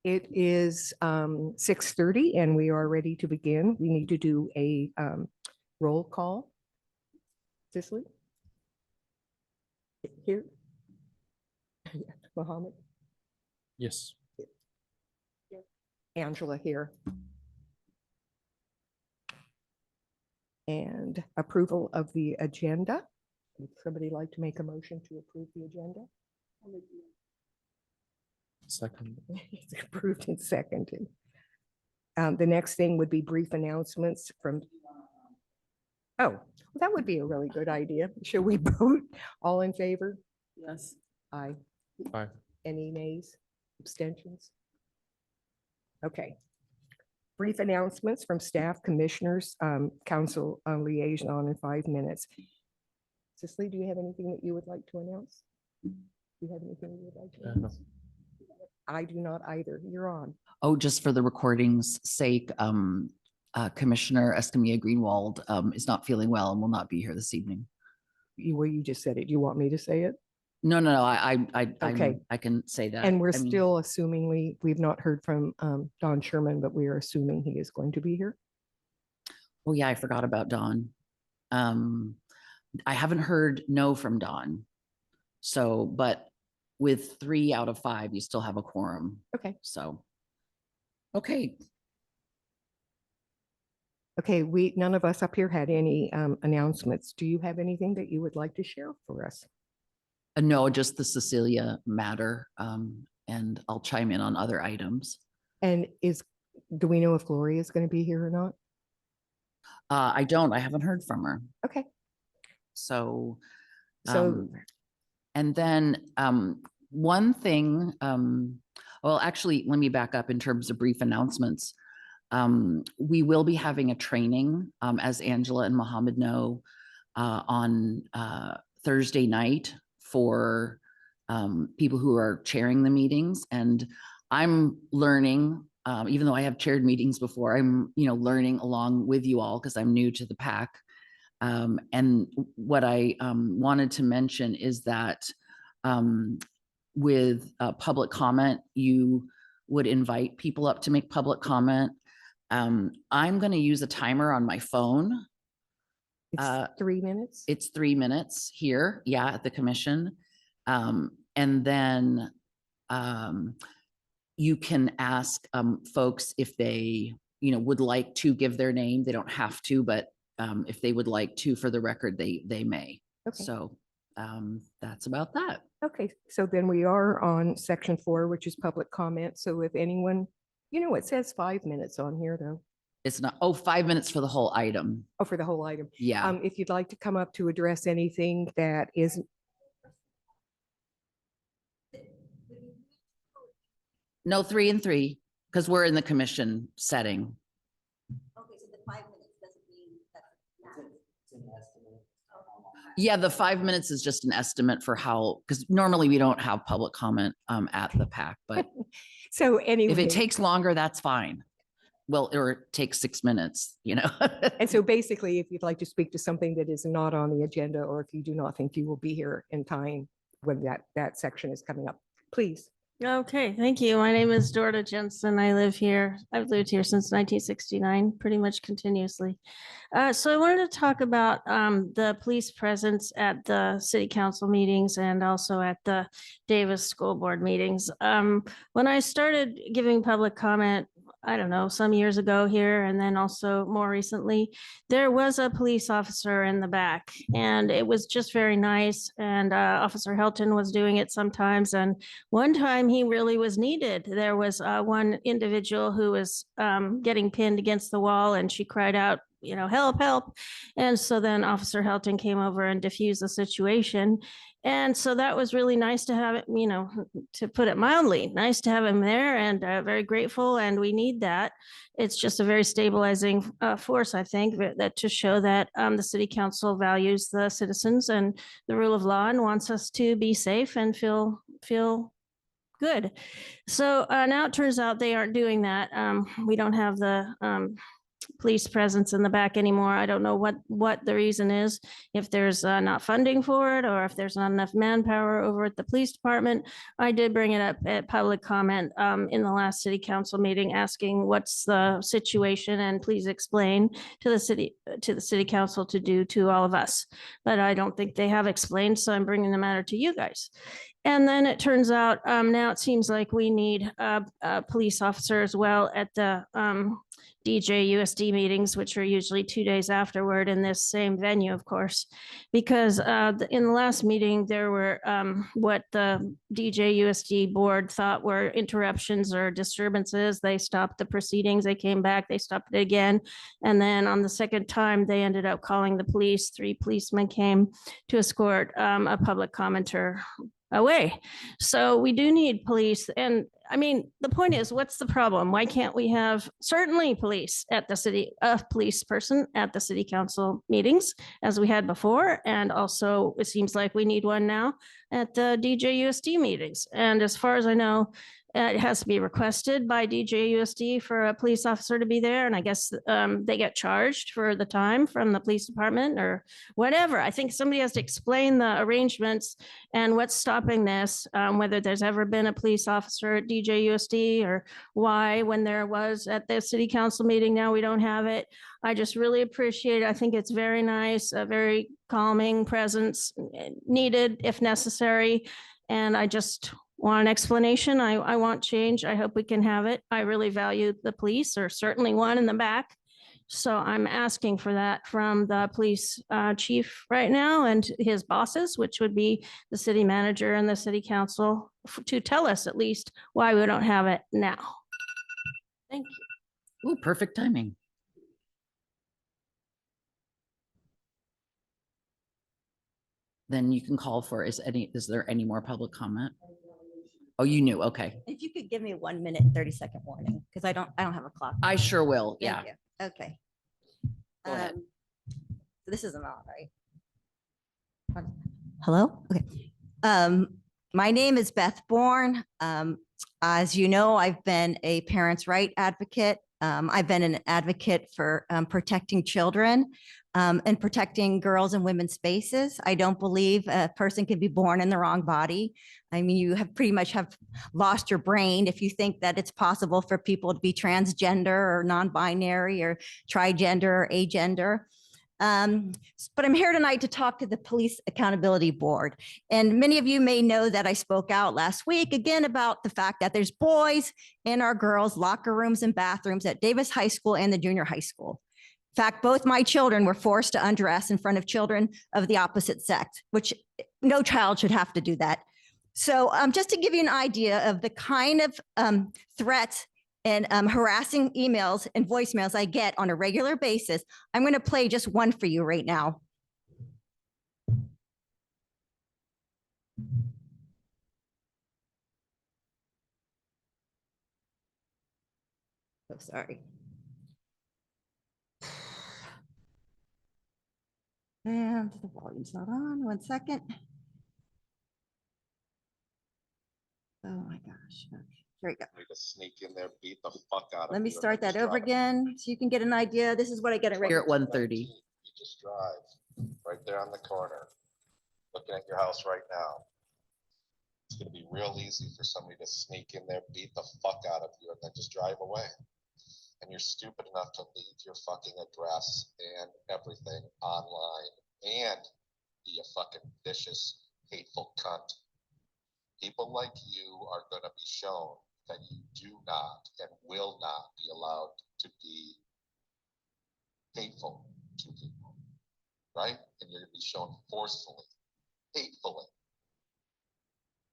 It is 6:30 and we are ready to begin. We need to do a roll call. Cicely? Here? Mohammed? Yes. Angela here. And approval of the agenda. Would somebody like to make a motion to approve the agenda? Second. It's approved and seconded. The next thing would be brief announcements from. Oh, that would be a really good idea. Should we vote? All in favor? Yes. Aye. Aye. Any nays, abstentions? Okay. Brief announcements from staff, commissioners, council liaison in 5 minutes. Cicely, do you have anything that you would like to announce? Do you have anything you would like to No. announce? I do not either. You're on. Oh, just for the recording's sake, Commissioner Escamilla Greenwald is not feeling well and will not be here this evening. Well, you just said it. Do you want me to say it? No, Okay. I can say that. And we're I mean, still assuming we've not heard from Don Sherman, but we are assuming he is going to be here. oh yeah, I forgot about Dawn. I haven't heard no from Dawn. So, but with 3 out of 5, you still have a quorum. Okay. So, okay. Okay, none of us up here had any announcements. Do you have anything that you would like to share for us? No, just the Cecilia matter. And I'll chime in on other items. And do we know if Gloria is going to be here or not? I haven't heard from her. Okay, So, so and then one thing, well, actually, let me back up in terms of brief announcements. We will be having a training, as Angela and Mohammed know, on Thursday night for people who are chairing the meetings. And I'm learning, even though I have chaired meetings before, I'm learning along with you all because I'm new to the PAC. And what I wanted to mention is that with public comment, you would invite people up to make public comment. I'm going to use a timer on my phone. it's 3 minutes? It's 3 minutes here, yeah, at the commission. And then you can ask folks if they, would like to give their name. They don't have to, but if they would like to, for the record, they may. Okay. So that's about that. Okay, so then we are on section 4, which is public comment. So if anyone, it says 5 minutes on here though. It's not, 5 minutes for the whole item. Oh, for the whole item. Yeah. If you'd like to come up to address anything that isn't. No, 3 and 3, because we're in the commission setting. Okay, so the 5 minutes doesn't mean that's. Yeah, the 5 minutes is just an estimate for how, because normally we don't have public comment at the PAC, but So anyway. if it takes longer, that's fine. Well, or it takes 6 minutes, And so basically, if you'd like to speak to something that is not on the agenda, or if you do not think you will be here in time when that section is coming up, please. Okay, thank you. My name is Dorda Jensen. I live here. I've lived here since 1969, pretty much continuously. So I wanted to talk about the police presence at the city council meetings and also at the Davis School Board meetings. When I started giving public comment, I don't know, some years ago here, and then also more recently, there was a police officer in the back, and it was just very nice. And Officer Helton was doing it sometimes. And one time he really was needed. There was one individual who was getting pinned against the wall, and she cried out, help, help. And so then Officer Helton came over and diffused the situation. And so that was really nice to have it, to put it mildly, nice to have him there, and very grateful. And we need that. It's just a very stabilizing force, I think, that to show that the city council values the citizens and the rule of law and wants us to be safe and feel good. So now it turns out they aren't doing that. We don't have the police presence in the back anymore. I don't know what the reason is, if there's not funding for it or if there's not enough manpower over at the police department. I did bring it up at public comment in the last city council meeting, asking what's the situation, and please explain to the city council to do to all of us. But I don't think they have explained, so I'm bringing the matter to you guys. And then it turns out now it seems like we need a police officer as well at the DJUSD meetings, which are usually 2 days afterward in this same venue, of course, because in the last meeting, there were what the DJUSD board thought were interruptions or disturbances. They stopped the proceedings, they came back, they stopped it again. And then on the second time, they ended up calling the police. 3 policemen came to escort a public commenter away. So we do need police. And I mean, the point is, what's the problem? Why can't we have certainly police at the city, a police person at the city council meetings as we had before? And also it seems like we need one now at the DJUSD meetings. And as far as I know, it has to be requested by DJUSD for a police officer to be there. And I guess they get charged for the time from the police department or whatever. I think somebody has to explain the arrangements and what's stopping this, whether there's ever been a police officer at DJUSD or why, when there was at the city council meeting, now we don't have it. I just really appreciate it. I think it's very nice, a very calming presence needed if necessary. And I just want an explanation. I want change. I hope we can have it. I really value the police, or certainly one in the back. So I'm asking for that from the police chief right now and his bosses, which would be the city manager and the city council, to tell us at least why we don't have it now. Thank you. Ooh, perfect timing. Then you can call for, is there any more public comment? Oh, you knew, okay. If you could give me 1 minute and 30-second warning, because I don't have a clock. I sure will, Thank yeah. you. Okay. Go ahead. This isn't on, right? Hello? Okay. My name is Beth Bourne. As you know, I've been a parents' right advocate. I've been an advocate for protecting children and protecting girls and women's spaces. I don't believe a person can be born in the wrong body. I mean, you have pretty much have lost your brain if you think that it's possible for people to be transgender or non-binary or trigender or agender. But I'm here tonight to talk to the Police Accountability Board. And many of you may know that I spoke out last week again about the fact that there's boys in our girls' locker rooms and bathrooms at Davis High School and the junior high school. In fact, both my children were forced to undress in front of children of the opposite sex, which no child should have to do that. So just to give you an idea of the kind of threats and harassing emails and voicemails I get on a regular basis, I'm going to play just one for you right now. Oh, sorry. And the volume's not on. 1 second. Oh my gosh. Okay. Here we go. Need to sneak in there, beat the fuck out of Let me you, and start then that just over drive. again so you can get an idea. This is what I get at Here regular. at 1:30. You just drive right there on the corner, looking at your house right now. It's gonna be real easy for somebody to sneak in there, beat the fuck out of you, and then just drive away. And you're stupid enough to leave your fucking address and everything online and be a fucking vicious, hateful cunt. People like you are gonna be shown that you do not and will not be allowed to be hateful to people, right? And you're gonna be shown forcefully, hatefully.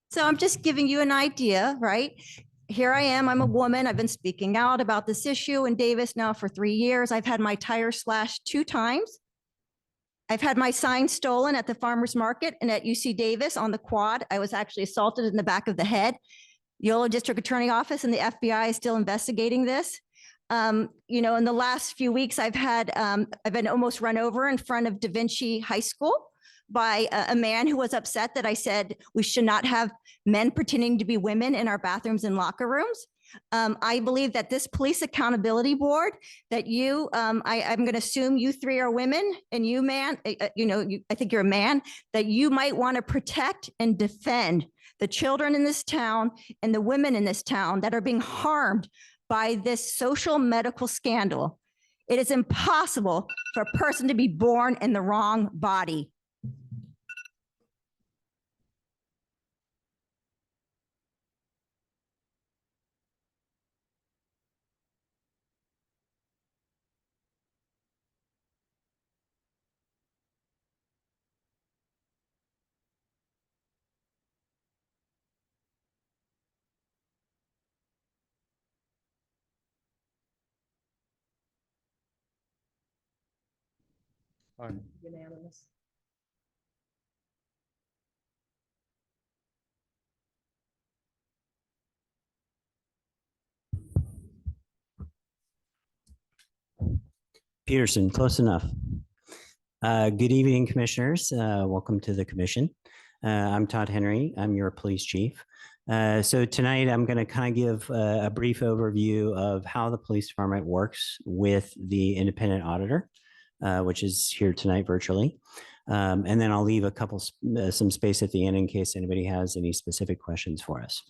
So I'm just giving you an idea, right? Here I am, I'm a woman. I've been speaking out about this issue in Davis now for 3 years. I've had my tire slashed 2 times. I've had my sign stolen at the farmer's market and at UC Davis on the quad. I was actually assaulted in the back of the head. Yolo District Attorney Office and the FBI is still investigating this. You know, in the last few weeks, I've been almost run over in front of Da Vinci High School by a man who was upset that I said we should not have men pretending to be women in our bathrooms and locker rooms. I believe that this police accountability board that I'm going to assume you three are women and you man, I think you're a man, that you might want to protect and defend the children in this town and the women in this town that are being harmed by this social medical scandal. It is impossible for a person to be born in the wrong body. Fine. Unanimous. Peterson, close enough. Good evening, commissioners. Welcome to the commission. I'm Todd Henry. I'm your police chief. So tonight I'm going to kind of give a brief overview of how the police department works with the independent auditor, which is here tonight virtually. And then I'll leave a couple, some space at the end in case anybody has any specific questions for us.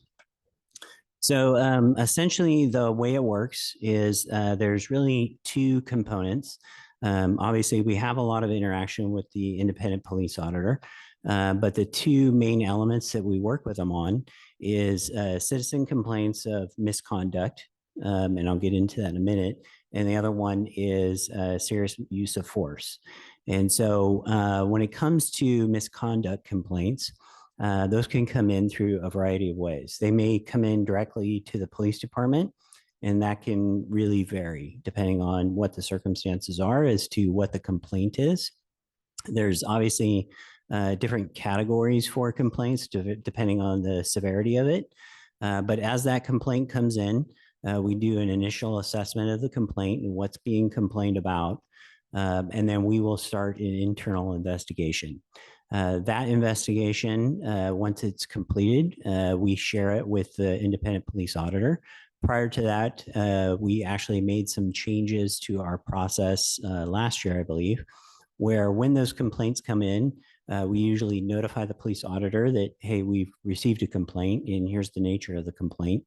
So essentially the way it works is there's really two components. Obviously, we have a lot of interaction with the independent police auditor, but the two main elements that we work with them on is citizen complaints of misconduct, and I'll get into that in a minute. And the other one is serious use of force. And so when it comes to misconduct complaints, those can come in through a variety of ways. They may come in directly to the police department, and that can really vary depending on what the circumstances are as to what the complaint is. There's obviously different categories for complaints depending on the severity of it. But as that complaint comes in, we do an initial assessment of the complaint and what's being complained about. And then we will start an internal investigation. That investigation, once it's completed, we share it with the independent police auditor. Prior to that, we actually made some changes to our process last year, I believe, where when those complaints come in, we usually notify the police auditor that, hey, we've received a complaint and here's the nature of the complaint.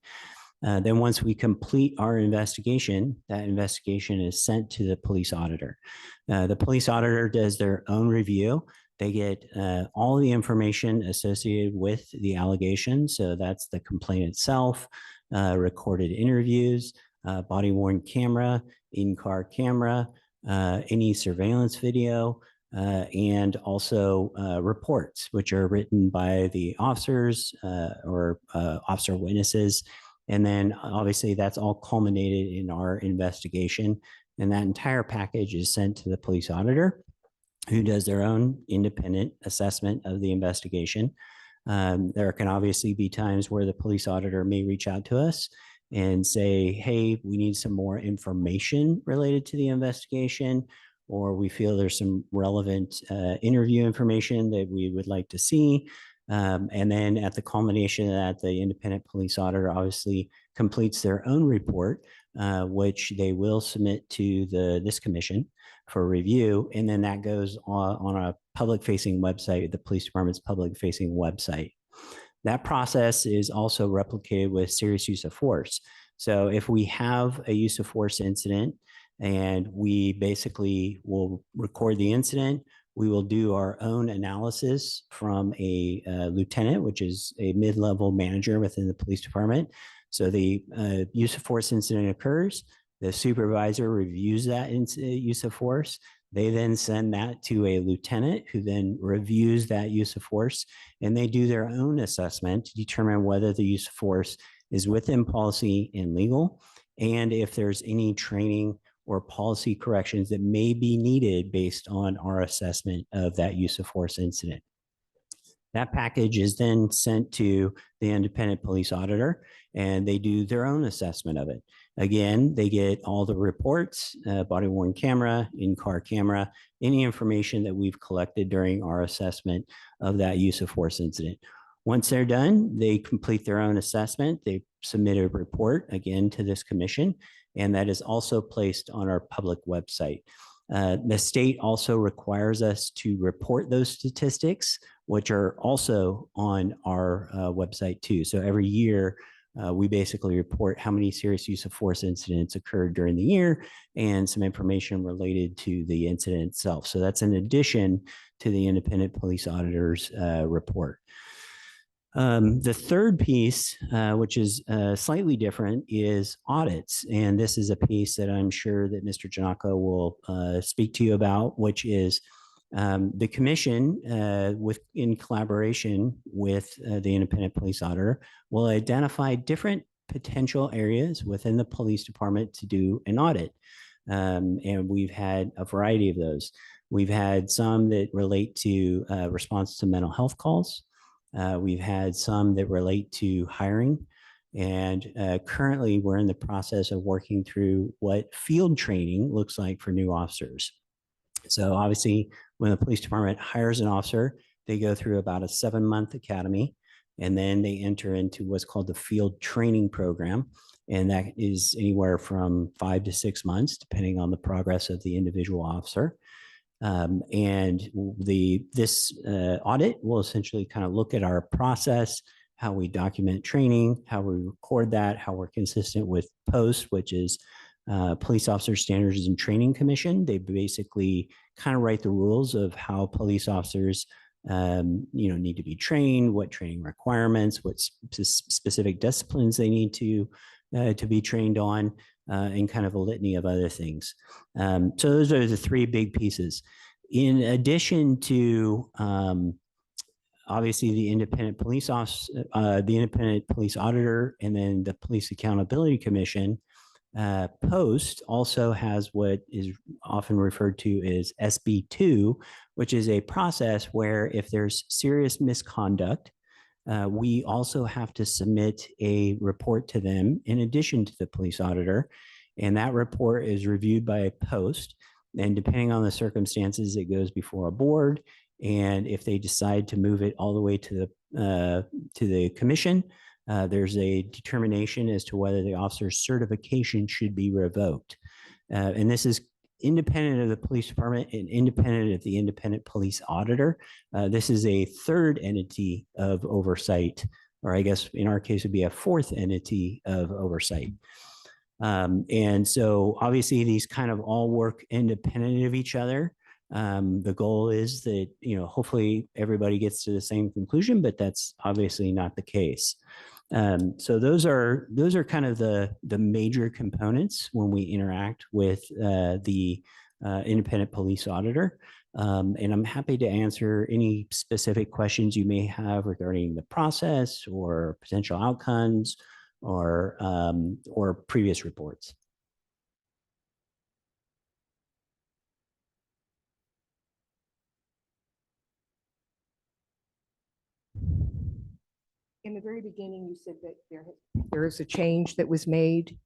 Then once we complete our investigation, that investigation is sent to the police auditor. The police auditor does their own review. They get all the information associated with the allegation. So that's the complaint itself, recorded interviews, body-worn camera, in-car camera, any surveillance video, and also reports, which are written by the officers or officer witnesses. And then obviously that's all culminated in our investigation. And that entire package is sent to the police auditor, who does their own independent assessment of the investigation. There can obviously be times where the police auditor may reach out to us and say, hey, we need some more information related to the investigation, or we feel there's some relevant interview information that we would like to see. And then at the culmination of that, the independent police auditor obviously completes their own report, which they will submit to this commission for review. And then that goes on a public-facing website, the police department's public-facing website. That process is also replicated with serious use of force. So if we have a use of force incident and we basically will record the incident, we will do our own analysis from a lieutenant, which is a mid-level manager within the police department. So the use of force incident occurs. The supervisor reviews that use of force. They then send that to a lieutenant who then reviews that use of force, and they do their own assessment to determine whether the use of force is within policy and legal, and if there's any training or policy corrections that may be needed based on our assessment of that use of force incident. That package is then sent to the independent police auditor, and they do their own assessment of it. Again, they get all the reports, body-worn camera, in-car camera, any information that we've collected during our assessment of that use of force incident. Once they're done, they complete their own assessment. They submit a report again to this commission, and that is also placed on our public website. The state also requires us to report those statistics, which are also on our website too. So every year, we basically report how many serious use of force incidents occurred during the year and some information related to the incident itself. So that's in addition to the independent police auditor's report. The third piece, which is slightly different, is audits. And this is a piece that I'm sure that Mr. Janaka will speak to you about, which is the commission, in collaboration with the independent police auditor, will identify different potential areas within the police department to do an audit. And we've had a variety of those. We've had some that relate to response to mental health calls. We've had some that relate to hiring. And currently, we're in the process of working through what field training looks like for new officers. So obviously, when the police department hires an officer, they go through about a 7-month academy, and then they enter into what's called the field training program. And that is anywhere from 5 to 6 months, depending on the progress of the individual officer. And this audit will essentially kind of look at our process, how we document training, how we record that, how we're consistent with POST, which is Police Officer Standards and Training Commission. They basically kind of write the rules of how police officers need to be trained, what training requirements, what specific disciplines they need to be trained on, and kind of a litany of other things. So those are the three big pieces. In addition to obviously the independent police office, the independent police auditor, and then the Police Accountability Commission, POST also has what is often referred to as SB2, which is a process where if there's serious misconduct, we also have to submit a report to them in addition to the police auditor. And that report is reviewed by a POST. And depending on the circumstances, it goes before a board. And if they decide to move it all the way to the commission, there's a determination as to whether the officer's certification should be revoked. And this is independent of the police department and independent of the independent police auditor. This is a third entity of oversight, or I guess in our case would be a fourth entity of oversight. And so obviously these kind of all work independent of each other. The goal is that, hopefully everybody gets to the same conclusion, but that's obviously not the case. So those are kind of the major components when we interact with the independent police auditor. And I'm happy to answer any specific questions you may have regarding the process or potential outcomes or previous reports. In the very beginning, you said that there is a change that was made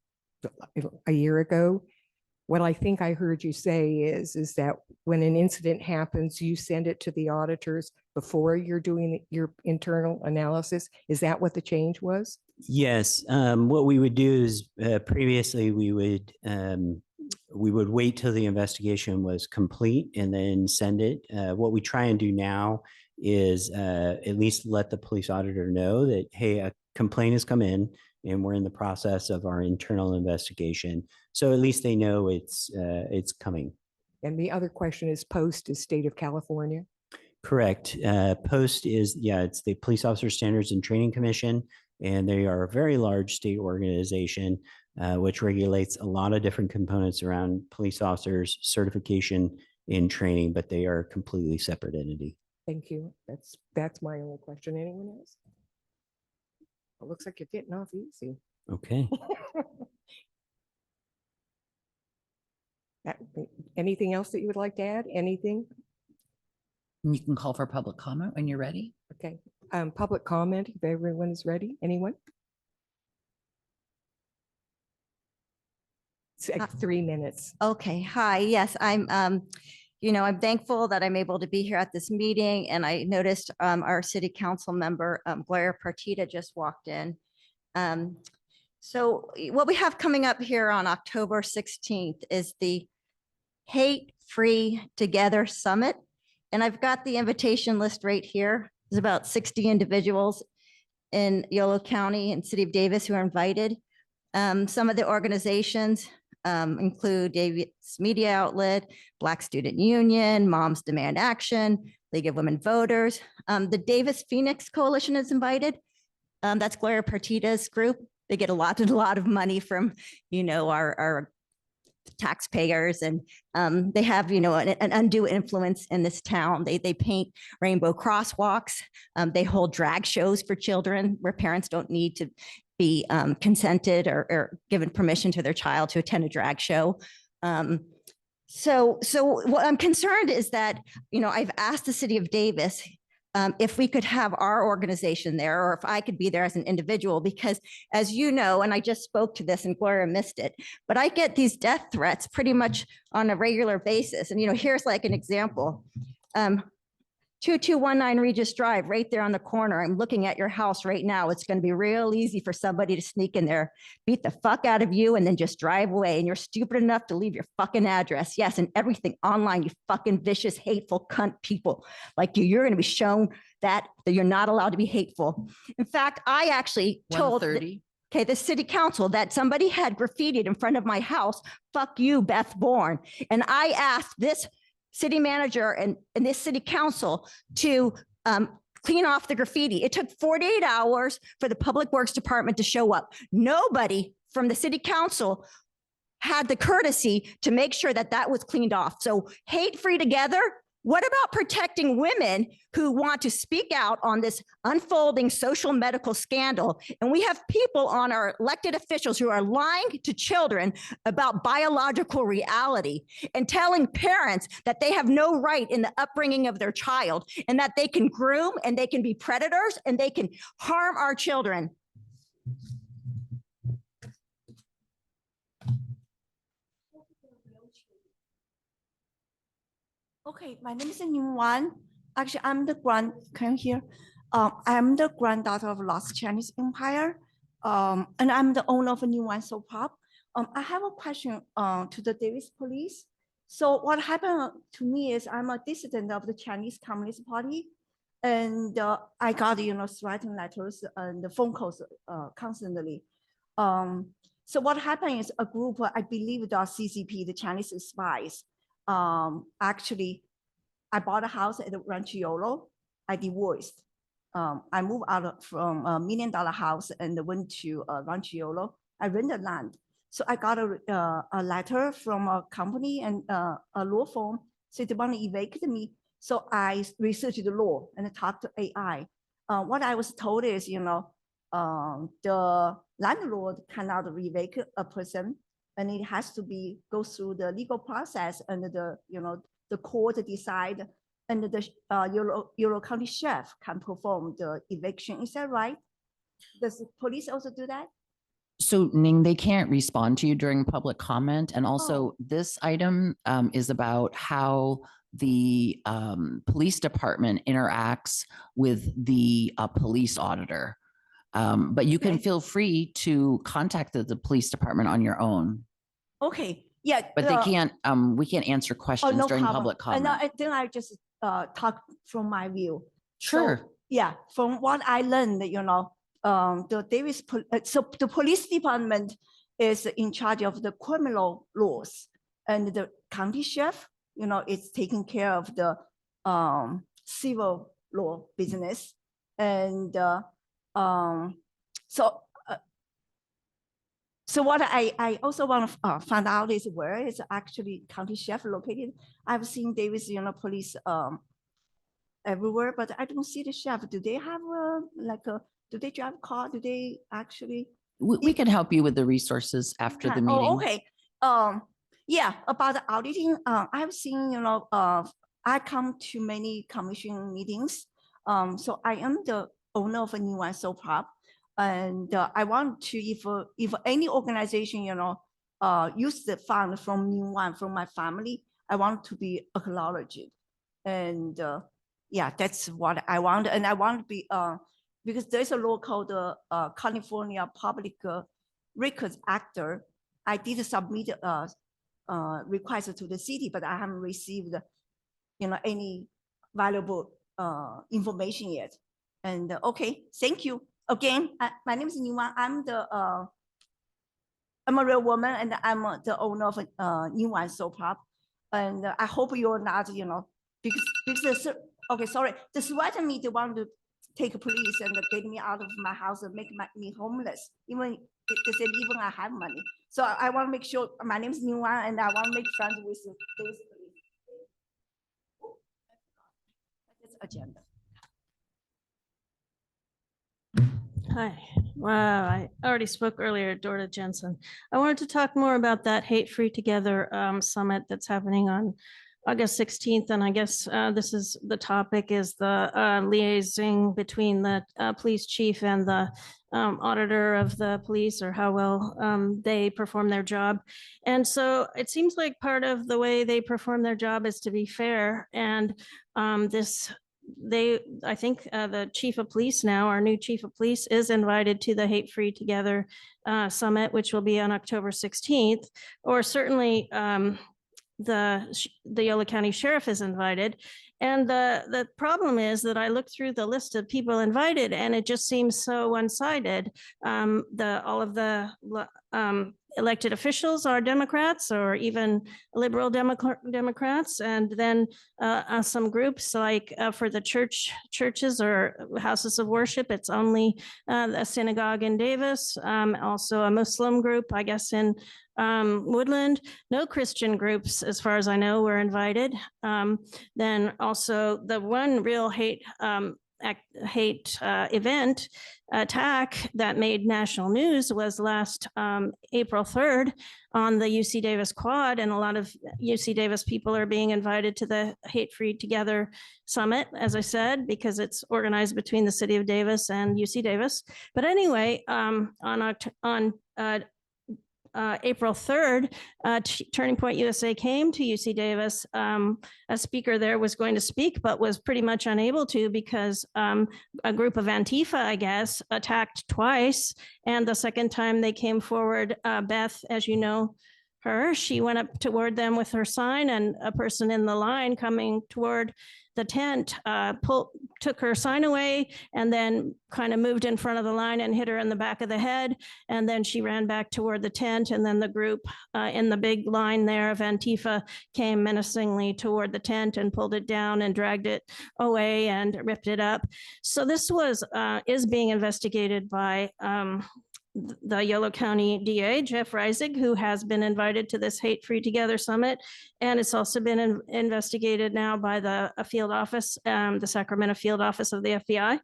a year ago. What I think I heard you say is that when an incident happens, you send it to the auditors before you're doing your internal analysis. Is that what the change was? Yes. What we would do is previously we would wait till the investigation was complete and then send it. What we try and do now is at least let the police auditor know that, hey, a complaint has come in and we're in the process of our internal investigation. So at least they know it's coming. And the other question is POST is state of California. Correct. POST is, it's the Police Officer Standards and Training Commission, and they are a very large state organization which regulates a lot of different components around police officers, certification, and training, but they are a completely separate entity. Thank you. That's my only question. Anyone else? It looks like you're getting off easy. Okay. Anything else that you would like to add? Anything? You can call for public comment when you're ready. Okay. Public comment, if everyone is ready. Anyone? It's like 3 minutes. Okay, hi, yes, I'm I'm thankful that I'm able to be here at this meeting, and I noticed our city council member, Gloria Partita, just walked in. So what we have coming up here on October 16th is the Hate Free Together Summit. And I've got the invitation list right here. There's about 60 individuals in Yolo County and City of Davis who are invited. Some of the organizations include Davis Media Outlet, Black Student Union, Moms Demand Action, League of Women Voters. The Davis Phoenix Coalition is invited. That's Gloria Partita's group. They get a lot of money from, our taxpayers, and they have, an undue influence in this town. They paint rainbow crosswalks. They hold drag shows for children where parents don't need to be consented or given permission to their child to attend a drag show. So what I'm concerned is that, I've asked the city of Davis if we could have our organization there, or if I could be there as an individual, because as you know, and I just spoke to this and Gloria missed it, but I get these death threats pretty much on a regular basis. And, here's like an example. 2219 Regis Drive, right there on the corner. I'm looking at your house right now. It's going to be real easy for somebody to sneak in there, beat the fuck out of you, and then just drive away. And you're stupid enough to leave your fucking address. Yes, and everything online, you fucking vicious, hateful cunt people like you. You're going to be shown that you're not allowed to be hateful. In fact, I actually told the city council that somebody had graffitied in front of my house, "Fuck you, Beth Bourne." And I asked this city manager and this city council to clean off the graffiti. It took 48 hours for the Public Works Department to show up. Nobody from the city council had the courtesy to make sure that that was cleaned off. So Hate Free Together, what about protecting women who want to speak out on this unfolding social medical scandal? And we have people on our elected officials who are lying to children about biological reality and telling parents that they have no right in the upbringing of their child, and that they can groom and they can be predators and they can harm our children. Okay, my name is Ning Wan. Actually, I'm the I'm the granddaughter of lost Chinese Empire, and I'm the owner of Ning Wan Soap Pop. I have a question to the Davis Police. So what happened to me is I'm a dissident of the Chinese Communist Party, and I got threatening letters and the phone calls constantly. So what happened is a group, I believe the CCP, the Chinese spies. Actually, I bought a house at Rancho Yolo. I divorced. I moved out from $1 million house and went to Rancho Yolo. I rented land. So I got a letter from a company and a law firm. So they want to evict me. So I researched the law and talked to AI. What I was told is, the landlord cannot evict a person, and it has to go through the legal process, and the court decide, and the Yolo County Sheriff can perform the eviction. Is that right? Does the police also do that? So Ning, they can't respond to you during public comment. And also this item is about how the police department interacts with the police auditor. But you can feel free to contact the police department on your own. Okay, yeah. But they can't, we can't answer questions no during problem. public comment. And then I just talk from my view. Sure. So, yeah, from what I learned, the Davis, so the police department is in charge of the criminal laws, and the county sheriff, is taking care of the civil law business. And so what I also want to find out is where is actually county sheriff located. I've seen Davis, police everywhere, but I don't see the sheriff. Do they have do they drive a car? Do they actually? We can help you with the resources after the meeting. Oh, okay. Yeah, about the auditing, I've seen, I come to many commission meetings. So I am the owner of a Ning Wan Soap Pop. And I want to, if any organization, use the fund from Ning Wan, from my family, I want to be acknowledged. And yeah, that's what I want. And I want to be, because there's a law called the California Public Records Actor. I did submit request to the city, but I haven't received, any valuable information yet. And okay, thank you again. My name is Nima. I'm a real woman, and I'm the owner of New One Soap Pop. And I hope you're not, because okay, sorry, the threaten me, they want to take police and get me out of my house and make me homeless. Even they said even I have money. So I want to make sure my name is New One, and I want to make friends with those police. That's agenda. Hi. Wow, I already spoke earlier, Dorda Jensen. I wanted to talk more about that Hate Free Together summit that's happening on August 16th. And I guess this is the topic is the liaising between the police chief and the auditor of the police, or how well they perform their job. And so it seems like part of the way they perform their job is to be fair. And I think the chief of police now, our new chief of police, is invited to the Hate Free Together summit, which will be on October 16th, or certainly the Yolo County Sheriff is invited. And the problem is that I looked through the list of people invited, and it just seems so one-sided. All of the elected officials are Democrats, or even liberal Democrats, and then some groups like for the churches or houses of worship, it's only a synagogue in Davis, also a Muslim group, I guess, in Woodland. No Christian groups, as far as I know, were invited. Then also the one real hate event attack that made national news was last April 3rd on the UC Davis quad, and a lot of UC Davis people are being invited to the Hate Free Together Summit, as I said, because it's organized between the city of Davis and UC Davis. But anyway, on April 3rd, Turning Point USA came to UC Davis. A speaker there was going to speak, but was pretty much unable to because a group of Antifa, I guess, attacked twice. And the second time they came forward, Beth, as you know her, she went up toward them with her sign, and a person in the line coming toward the tent took her sign away and then kind of moved in front of the line and hit her in the back of the head. And then she ran back toward the tent, and then the group in the big line there of Antifa came menacingly toward the tent and pulled it down and dragged it away and ripped it up. So this is being investigated by the Yolo County DA, Jeff Reisig, who has been invited to this Hate Free Together Summit. And it's also been investigated now by the field office, the Sacramento field office of the FBI.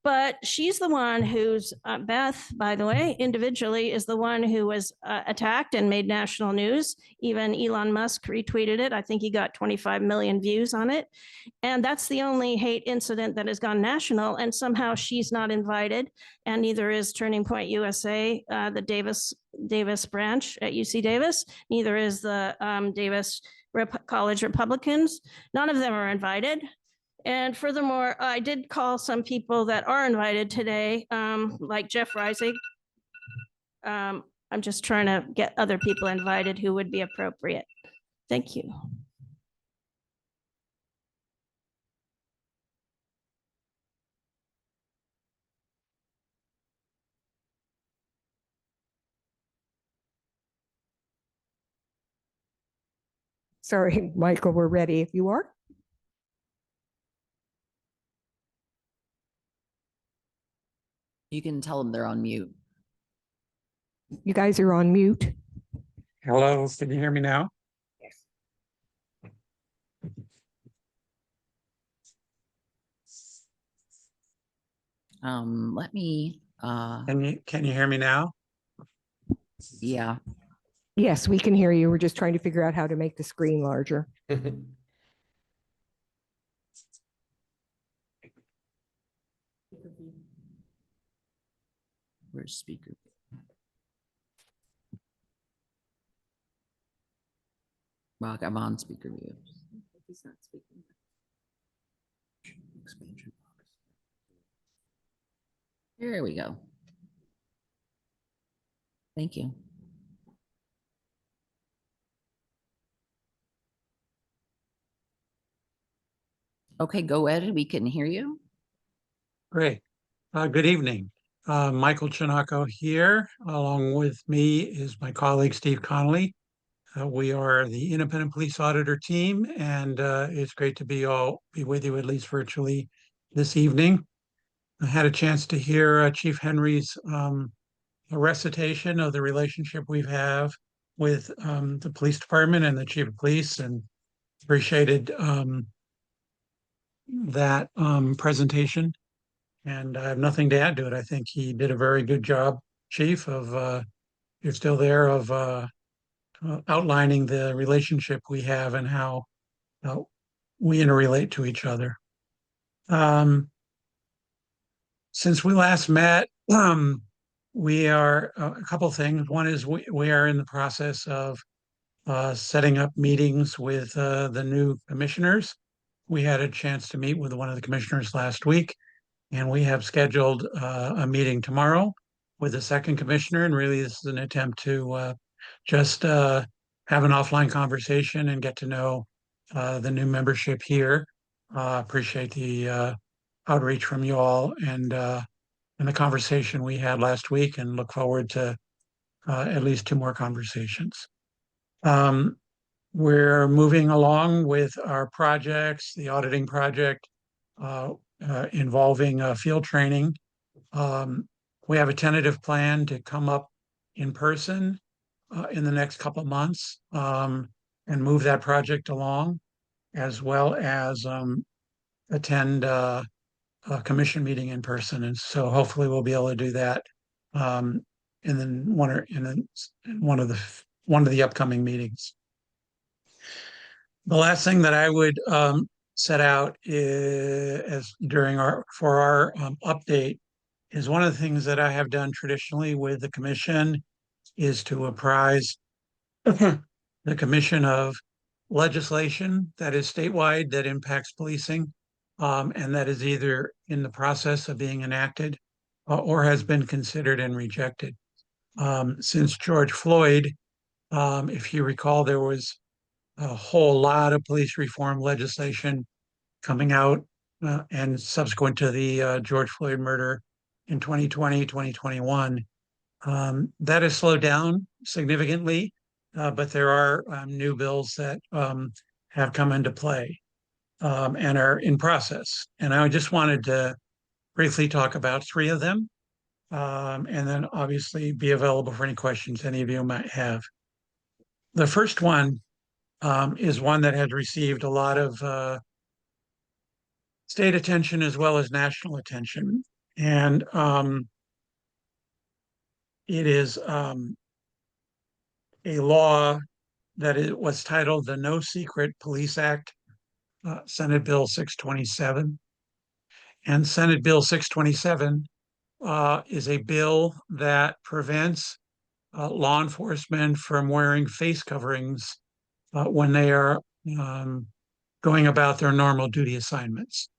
But she's the one who's, Beth, by the way, individually is the one who was attacked and made national news. Even Elon Musk retweeted it. I think he got 25 million views on it. And that's the only hate incident that has gone national. And somehow she's not invited. And neither is Turning Point USA, the Davis branch at UC Davis. Neither is the Davis College Republicans. None of them are invited. And furthermore, I did call some people that are invited today, like Jeff Reisig. I'm just trying to get other people invited who would be appropriate. Thank you. Sorry, Michael, we're ready if you are. You can tell them they're on mute. You guys are on mute. Hello, can you hear me now? Yes. Let me, Can you hear me now? yeah. Yes, we can hear you. We're just trying to figure out how to make the screen larger. Where's speaker? Well, I'm on speaker view. He's not speaking. Here we go. Thank you. Okay, go ahead. We can hear you. Great. Good evening. Michael Chinaco here. Along with me is my colleague Steve Connolly. We are the independent police auditor team, and it's great to be with you, at least virtually, this evening. I had a chance to hear Chief Henry's a recitation of the relationship we have with the police department and the chief of police, and appreciated that presentation. And I have nothing to add to it. I think he did a very good job, Chief, of you're still there, of outlining the relationship we have and how we interrelate to each other. Since we last met, we are a couple things. One is we are in the process of setting up meetings with the new commissioners. We had a chance to meet with one of the commissioners last week, and we have scheduled a meeting tomorrow with the second commissioner. And really, this is an attempt to just have an offline conversation and get to know the new membership here. Appreciate the outreach from you all and the conversation we had last week, and look forward to at least 2 more conversations. We're moving along with our projects, the auditing project involving field training. We have a tentative plan to come up in person in the next couple of months and move that project along, as well as attend a commission meeting in person. And so hopefully we'll be able to do that in one of the upcoming meetings. The last thing that I would set out is for our update is one of the things that I have done traditionally with the commission is to apprise the commission of legislation that is statewide that impacts policing and that is either in the process of being enacted or has been considered and rejected. Since George Floyd, if you recall, there was a whole lot of police reform legislation coming out and subsequent to the George Floyd murder in 2020, 2021. That has slowed down significantly, but there are new bills that have come into play and are in process. And I just wanted to briefly talk about 3 of them and then obviously be available for any questions any of you might have. The first one is one that has received a lot of state attention as well as national attention. And it is a law that was titled the No Secret Police Act, Senate Bill 627. And Senate Bill 627 is a bill that prevents law enforcement from wearing face coverings when they are going about their normal duty assignments.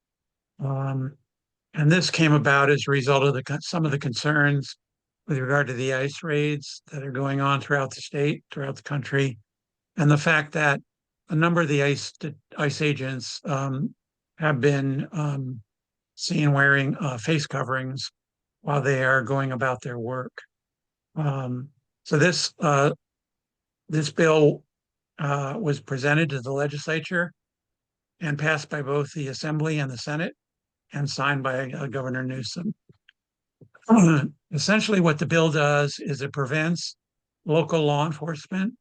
And this came about as a result of some of the concerns with regard to the ICE raids that are going on throughout the state, throughout the country, and the fact that a number of the ICE agents have been seen wearing face coverings while they are going about their work. So this bill was presented to the legislature and passed by both the Assembly and the Senate and signed by Governor Newsom. Essentially what the bill does is it prevents local law enforcement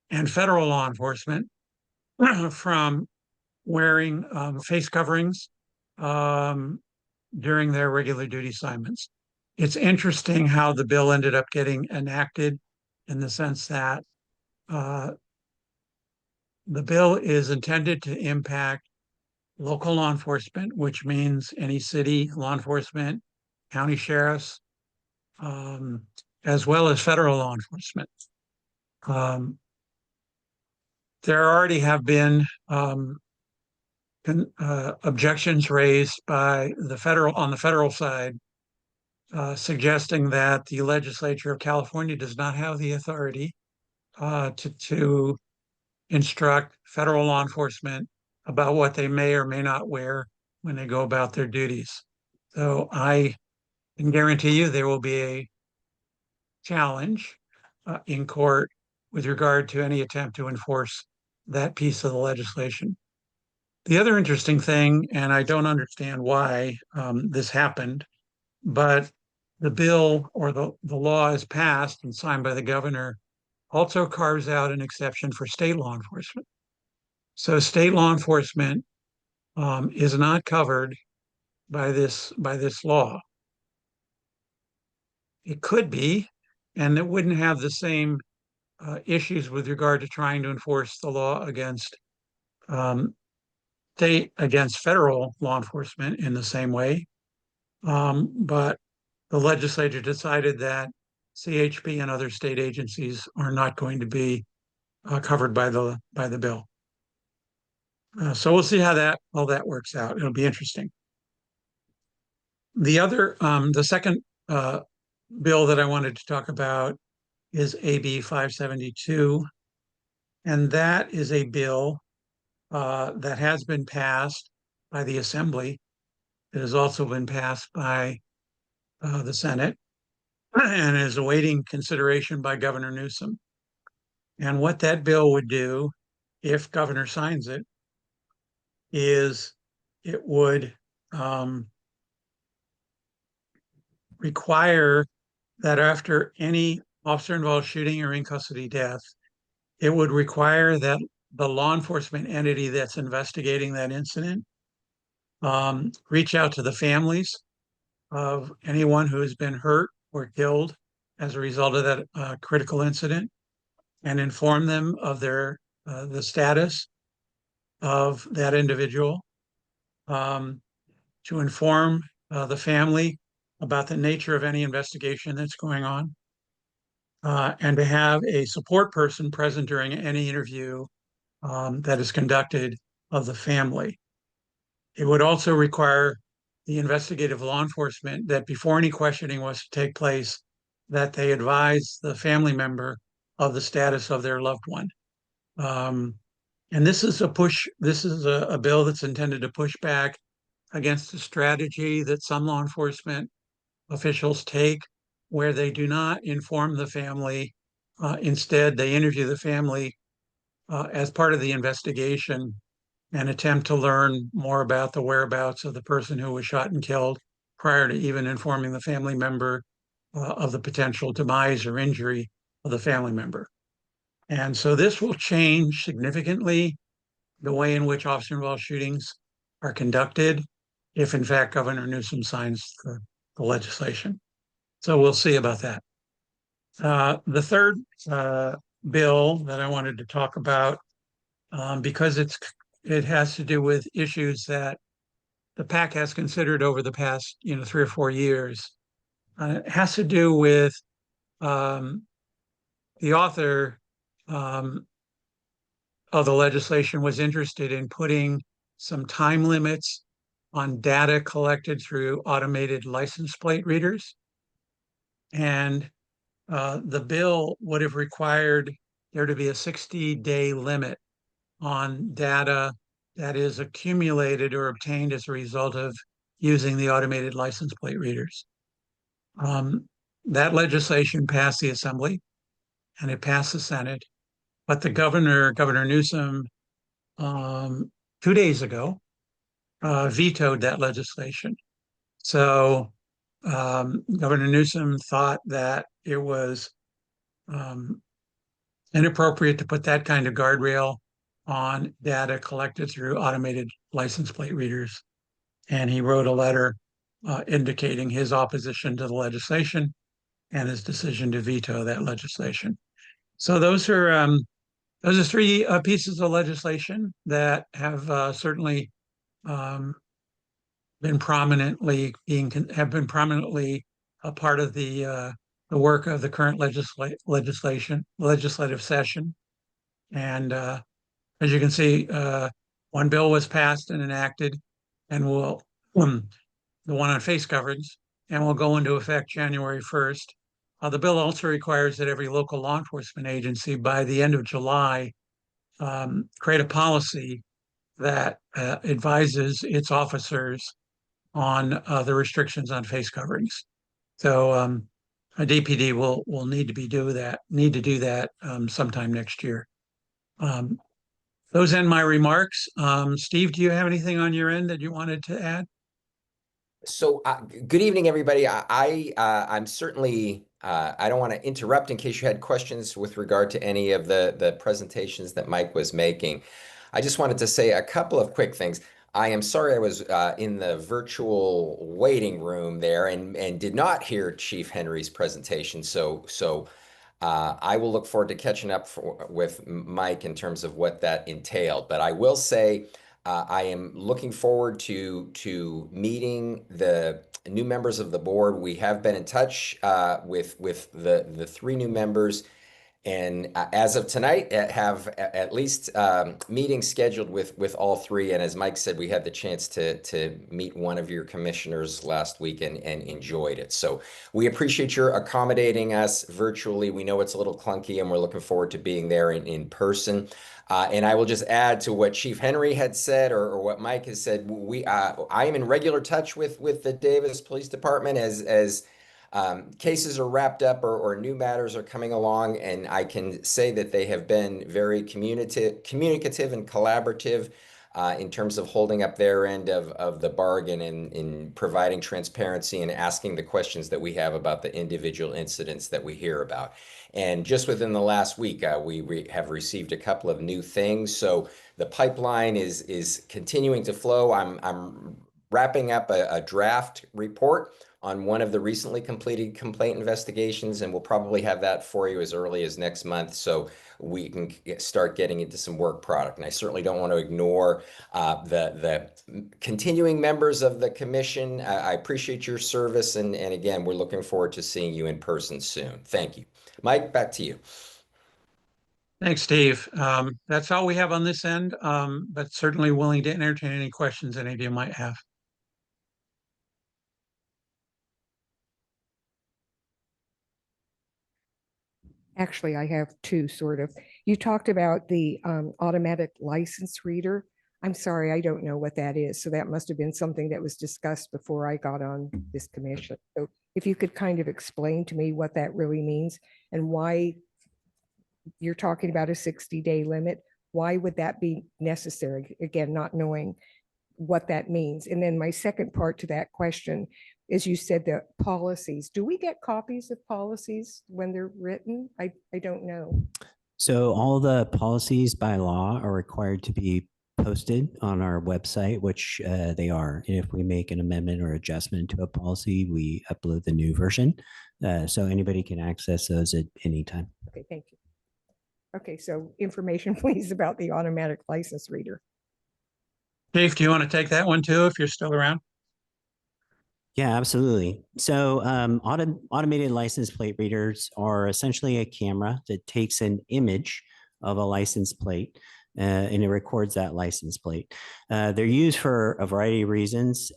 and federal law enforcement from wearing face coverings during their regular duty assignments. It's interesting how the bill ended up getting enacted in the sense that the bill is intended to impact local law enforcement, which means any city law enforcement, county sheriffs, as well as federal law enforcement. there already have been objections raised by on the federal side, suggesting that the legislature of California does not have the authority to instruct federal law enforcement about what they may or may not wear when they go about their duties. So I can guarantee you there will be a challenge in court with regard to any attempt to enforce that piece of the legislation. The other interesting thing, and I don't understand why this happened, but the bill or the law is passed and signed by the governor also carves out an exception for state law enforcement. So state law enforcement is not covered by this law. It could be, and it wouldn't have the same issues with regard to trying to enforce the law against against federal law enforcement in the same way. But the legislature decided that CHP and other state agencies are not going to be covered by the bill. So we'll see how all that works out. It'll be interesting. The second bill that I wanted to talk about is AB 572. And that is a bill that has been passed by the Assembly. It has also been passed by the Senate and is awaiting consideration by Governor Newsom. And what that bill would do, if Governor signs it, is it would require that after any officer-involved shooting or in custody death, it would require that the law enforcement entity that's investigating that incident reach out to the families of anyone who has been hurt or killed as a result of that critical incident and inform them of the status of that individual, to inform the family about the nature of any investigation that's going on, and to have a support person present during any interview that is conducted of the family. It would also require the investigative law enforcement that before any questioning was to take place, that they advise the family member of the status of their loved one. And this is a bill that's intended to push back against the strategy that some law enforcement officials take, where they do not inform the family. Instead, they interview the family as part of the investigation and attempt to learn more about the whereabouts of the person who was shot and killed prior to even informing the family member of the potential demise or injury of the family member. And so this will change significantly the way in which officer-involved shootings are conducted if, in fact, Governor Newsom signs the legislation. So we'll see about that. The third bill that I wanted to talk about, because it has to do with issues that the PAC has considered over the past 3 or 4 years. It has to do with the author of the legislation was interested in putting some time limits on data collected through automated license plate readers. And the bill would have required there to be a 60-day limit on data that is accumulated or obtained as a result of using the automated license plate readers. That legislation passed the Assembly and it passed the Senate, but the Governor Newsom, 2 days ago, vetoed that legislation. So Governor Newsom thought that it was inappropriate to put that kind of guardrail on data collected through automated license plate readers. And he wrote a letter indicating his opposition to the legislation and his decision to veto that legislation. So those are 3 pieces of legislation that have certainly been prominently a part of the work of the current legislative session. And As you can see, one bill was passed and enacted and will, the one on face coverings, and will go into effect January 1st. The bill also requires that every local law enforcement agency by the end of July create a policy that advises its officers on the restrictions on face coverings. So a DPD will need to do that sometime next year. Those end my remarks. Steve, do you have anything on your end that you wanted to add? So, good evening, everybody. I'm certainly, I don't want to interrupt in case you had questions with regard to any of the presentations that Mike was making. I just wanted to say a couple of quick things. I am sorry I was in the virtual waiting room there and did not hear Chief Henry's presentation. So I will look forward to catching up with Mike in terms of what that entailed. But I will say, I am looking forward to meeting the new members of the board. We have been in touch with the three new members, and as of tonight, have at least meetings scheduled with all three. And as Mike said, we had the chance to meet one of your commissioners last week and enjoyed it. So we appreciate your accommodating us virtually. We know it's a little clunky, and we're looking forward to being there in person. And I will just add to what Chief Henry had said, or what Mike has said. I am in regular touch with the Davis Police Department as cases are wrapped up or new matters are coming along, and I can say that they have been very communicative and collaborative in terms of holding up their end of the bargain in providing transparency and asking the questions that we have about the individual incidents that we hear about. And just within the last week, we have received a couple of new things. So the pipeline is continuing to flow. I'm wrapping up a draft report on one of the recently completed complaint investigations, and we'll probably have that for you as early as next month, so we can start getting into some work product. And I certainly don't want to ignore the continuing members of the commission. I appreciate your service, and again, we're looking forward to seeing you in person soon. Thank you. Mike, back to you. Thanks, Steve. That's all we have on this end, but certainly willing to entertain any questions any of you might have. Actually, I have two sort of. You talked about the automatic license reader. I'm sorry, I don't know what that is. So that must have been something that was discussed before I got on this commission. So if you could kind of explain to me what that really means and why you're talking about a 60-day limit, why would that be necessary? Again, not knowing what that means. And then my second part to that question is, you said the policies. Do we get copies of policies when they're written? I don't know. So all the policies by law are required to be posted on our website, which they are. And if we make an amendment or adjustment to a policy, we upload the new version. So anybody can access those at any time. Okay, thank you. Okay, so information please about the automatic license reader. Chief, do you want to take that one too, if you're still around? Yeah, absolutely. So automated license plate readers are essentially a camera that takes an image of a license plate and it records that license plate. They're used for a variety of reasons.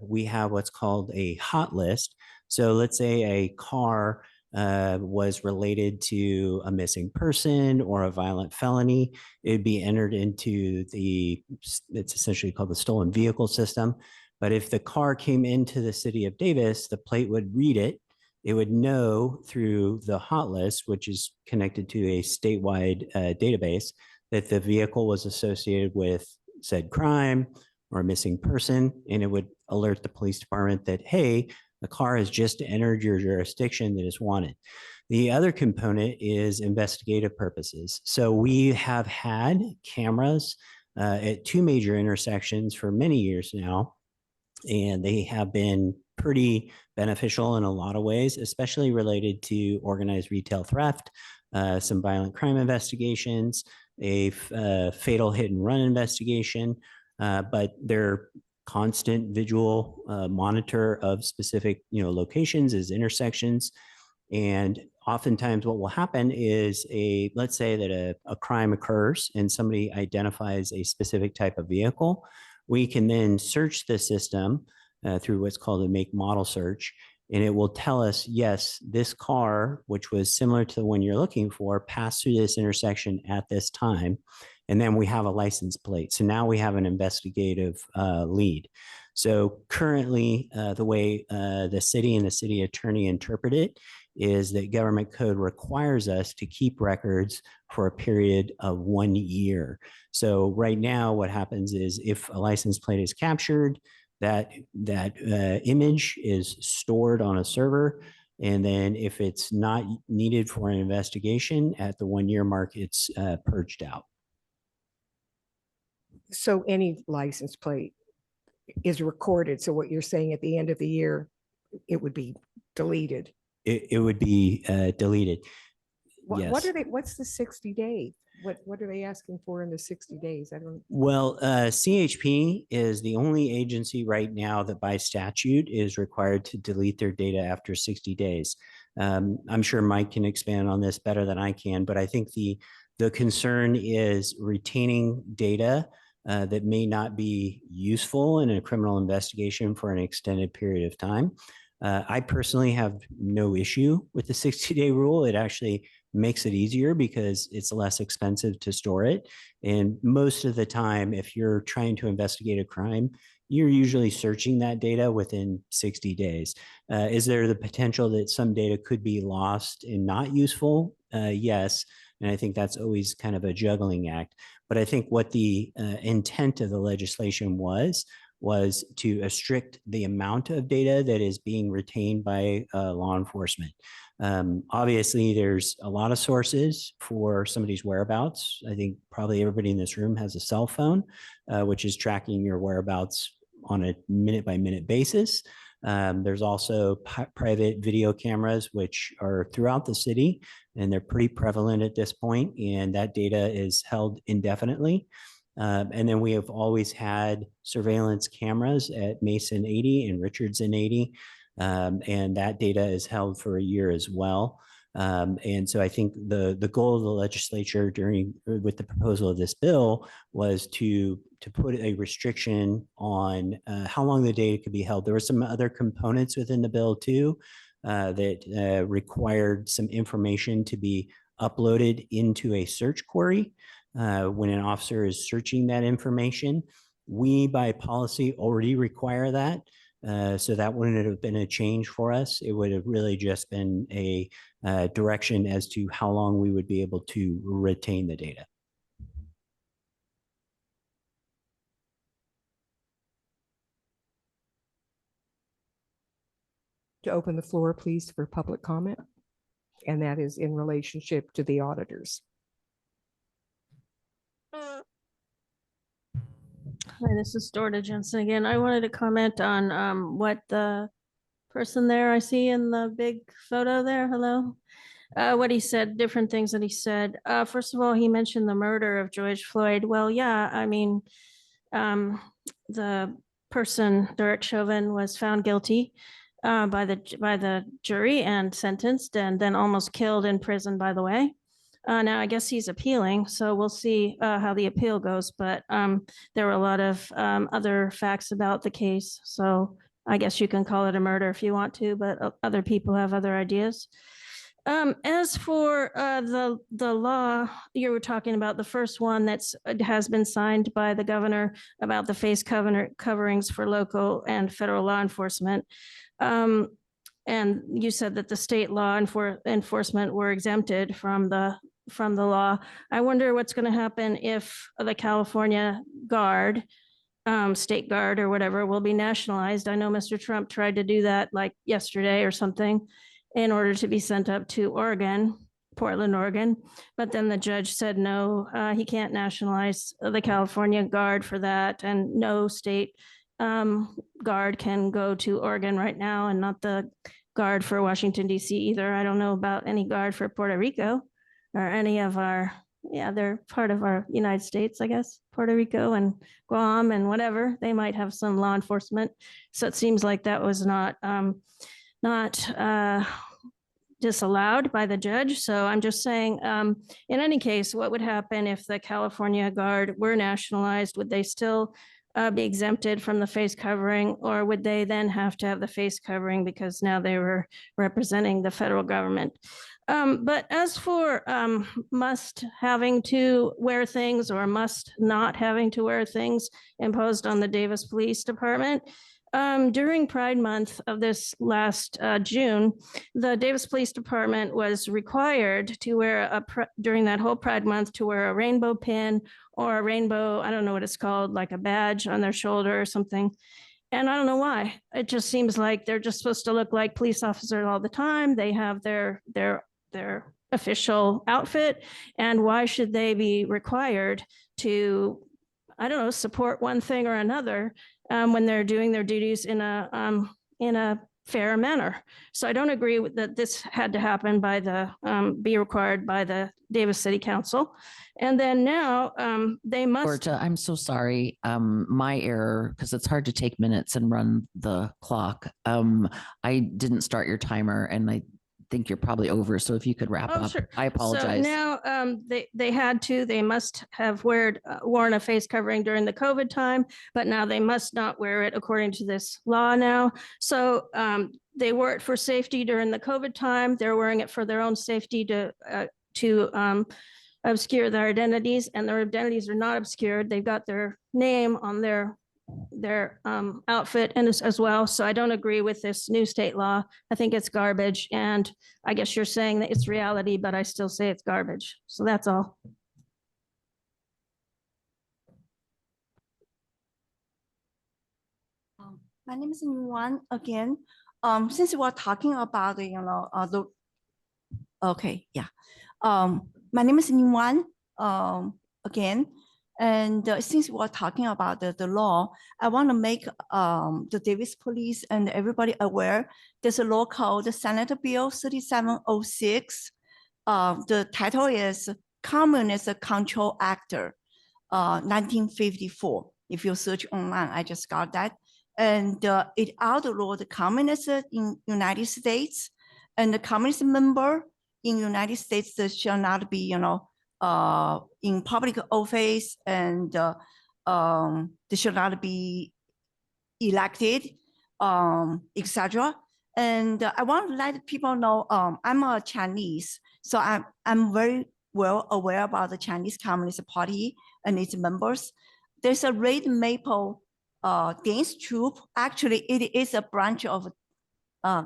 We have what's called a hot list. So let's say a car was related to a missing person or a violent felony. It'd be entered into it's essentially called the stolen vehicle system. But if the car came into the city of Davis, the plate would read it. It would know through the hot list, which is connected to a statewide database, that the vehicle was associated with said crime or a missing person. And it would alert the police department that, hey, the car has just entered your jurisdiction that is wanted. The other component is investigative purposes. So we have had cameras at two major intersections for many years now, and they have been pretty beneficial in a lot of ways, especially related to organized retail theft, some violent crime investigations, a fatal hit and run investigation, but they're constant visual monitor of specific locations as intersections. And oftentimes what will happen is let's say that a crime occurs and somebody identifies a specific type of vehicle. We can then search the system through what's called a make model search, and it will tell us, yes, this car, which was similar to the one you're looking for, passed through this intersection at this time. And then we have a license plate. So now we have an investigative lead. So currently, the way the city and the city attorney interpret it is that government code requires us to keep records for a period of 1 year. So right now, what happens is if a license plate is captured, that image is stored on a server. And then if it's not needed for an investigation at the 1 year mark, it's purged out. So any license plate is recorded. So what you're saying at the end of the year, it would be deleted. It would be deleted. What Yes. are they, what's the 60 day? What are they asking for in the 60 days? I don't. Well, CHP is the only agency right now that by statute is required to delete their data after 60 days. I'm sure Mike can expand on this better than I can, but I think the concern is retaining data that may not be useful in a criminal investigation for an extended period of time. I personally have no issue with the 60-day rule. It actually makes it easier because it's less expensive to store it. And most of the time, if you're trying to investigate a crime, you're usually searching that data within 60 days. Is there the potential that some data could be lost and not useful? Yes. And I think that's always kind of a juggling act. But I think what the intent of the legislation was to restrict the amount of data that is being retained by law enforcement. Obviously, there's a lot of sources for somebody's whereabouts. I think probably everybody in this room has a cell phone, which is tracking your whereabouts on a minute-by-minute basis. There's also private video cameras, which are throughout the city, and they're pretty prevalent at this point, and that data is held indefinitely. And then we have always had surveillance cameras at Mason 80 and Richardson 80. And that data is held for a year as well. And so I think the goal of the legislature with the proposal of this bill was to put a restriction on how long the data could be held. There were some other components within the bill too that required some information to be uploaded into a search query. When an officer is searching that information, we by policy already require that. So that wouldn't have been a change for us. It would have really just been a direction as to how long we would be able to retain the data. To open the floor, please, for public comment. And that is in relationship to the auditors. Hi, this is Dorda Jensen again. I wanted to comment on what the person there I see in the big photo there, hello? What he said, different things that he said. First of all, he mentioned the murder of George Floyd. Well, yeah, I mean, the person, Derek Chauvin, was found guilty by the jury and sentenced and then almost killed in prison, by the way. Now, I guess he's appealing, so we'll see how the appeal goes. But there were a lot of other facts about the case. So I guess you can call it a murder if you want to, but other people have other ideas. As for the law, you were talking about the first one has been signed by the governor about the face coverings for local and federal law enforcement. And you said that the state law enforcement were exempted from the law. I wonder what's going to happen if the California Guard, State Guard or whatever, will be nationalized. I know Mr. Trump tried to do that like yesterday or something in order to be sent up to Oregon, Portland, Oregon. But then the judge said, no, he can't nationalize the California Guard for that. And no state guard can go to Oregon right now, and not the guard for Washington, D.C. either. I don't know about any guard for Puerto Rico or any of our, they're part of our United States, I guess, Puerto Rico and Guam and whatever. They might have some law enforcement. So it seems like that was not disallowed by the judge. So I'm just saying, in any case, what would happen if the California Guard were nationalized? Would they still be exempted from the face covering, or would they then have to have the face covering because now they were representing the federal government? But as for must having to wear things or must not having to wear things imposed on the Davis Police Department, during Pride Month of this last June, the Davis Police Department was required to wear during that whole Pride Month to wear a rainbow pin or a rainbow, I don't know what it's called, like a badge on their shoulder or something. And I don't know why. It just seems like they're just supposed to look like police officers all the time. They have their official outfit. And why should they be required to, I don't know, support one thing or another when they're doing their duties in a fair manner? So I don't agree with that this had to happen by the, be required by the Davis City Council. And then now they must. Georgia, I'm so sorry. My error, because it's hard to take minutes and run the clock. I didn't start your timer and I think you're probably over. So if you could wrap up, Sure. I apologize. So now they must have worn a face covering during the COVID time, but now they must not wear it according to this law now. So they wore it for safety during the COVID time. They're wearing it for their own safety to obscure their identities, and their identities are not obscured. They've got their name on their outfit and as well. So I don't agree with this new state law. I think it's garbage. And I guess you're saying that it's reality, but I still say it's garbage. So that's all. My name is Yuan again. Since we're talking about okay, yeah. My name is Yuan again. And since we're talking about the law, I want to make the Davis Police and everybody aware there's a law called Senate Bill 3706. The title is Communist Control Act 1954. If you search online, I just got that. And it outlawed the communists in United States, and the communist member in United States that shall not be, in public office, and they should not be elected, etc. And I want to let people know I'm a Chinese, so I'm very well aware about the Chinese Communist Party and its members. There's a Red Maple dance troupe. Actually, it is a branch of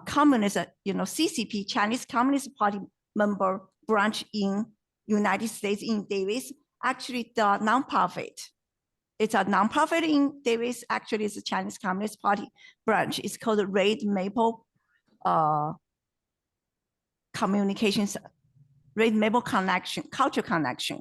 communist, CCP, Chinese Communist Party member branch in United States in Davis. Actually, the nonprofit. It's a nonprofit in Davis. Actually, it's a Chinese Communist Party branch. It's called the Red Maple Communications, Red Maple Connection, Culture Connection.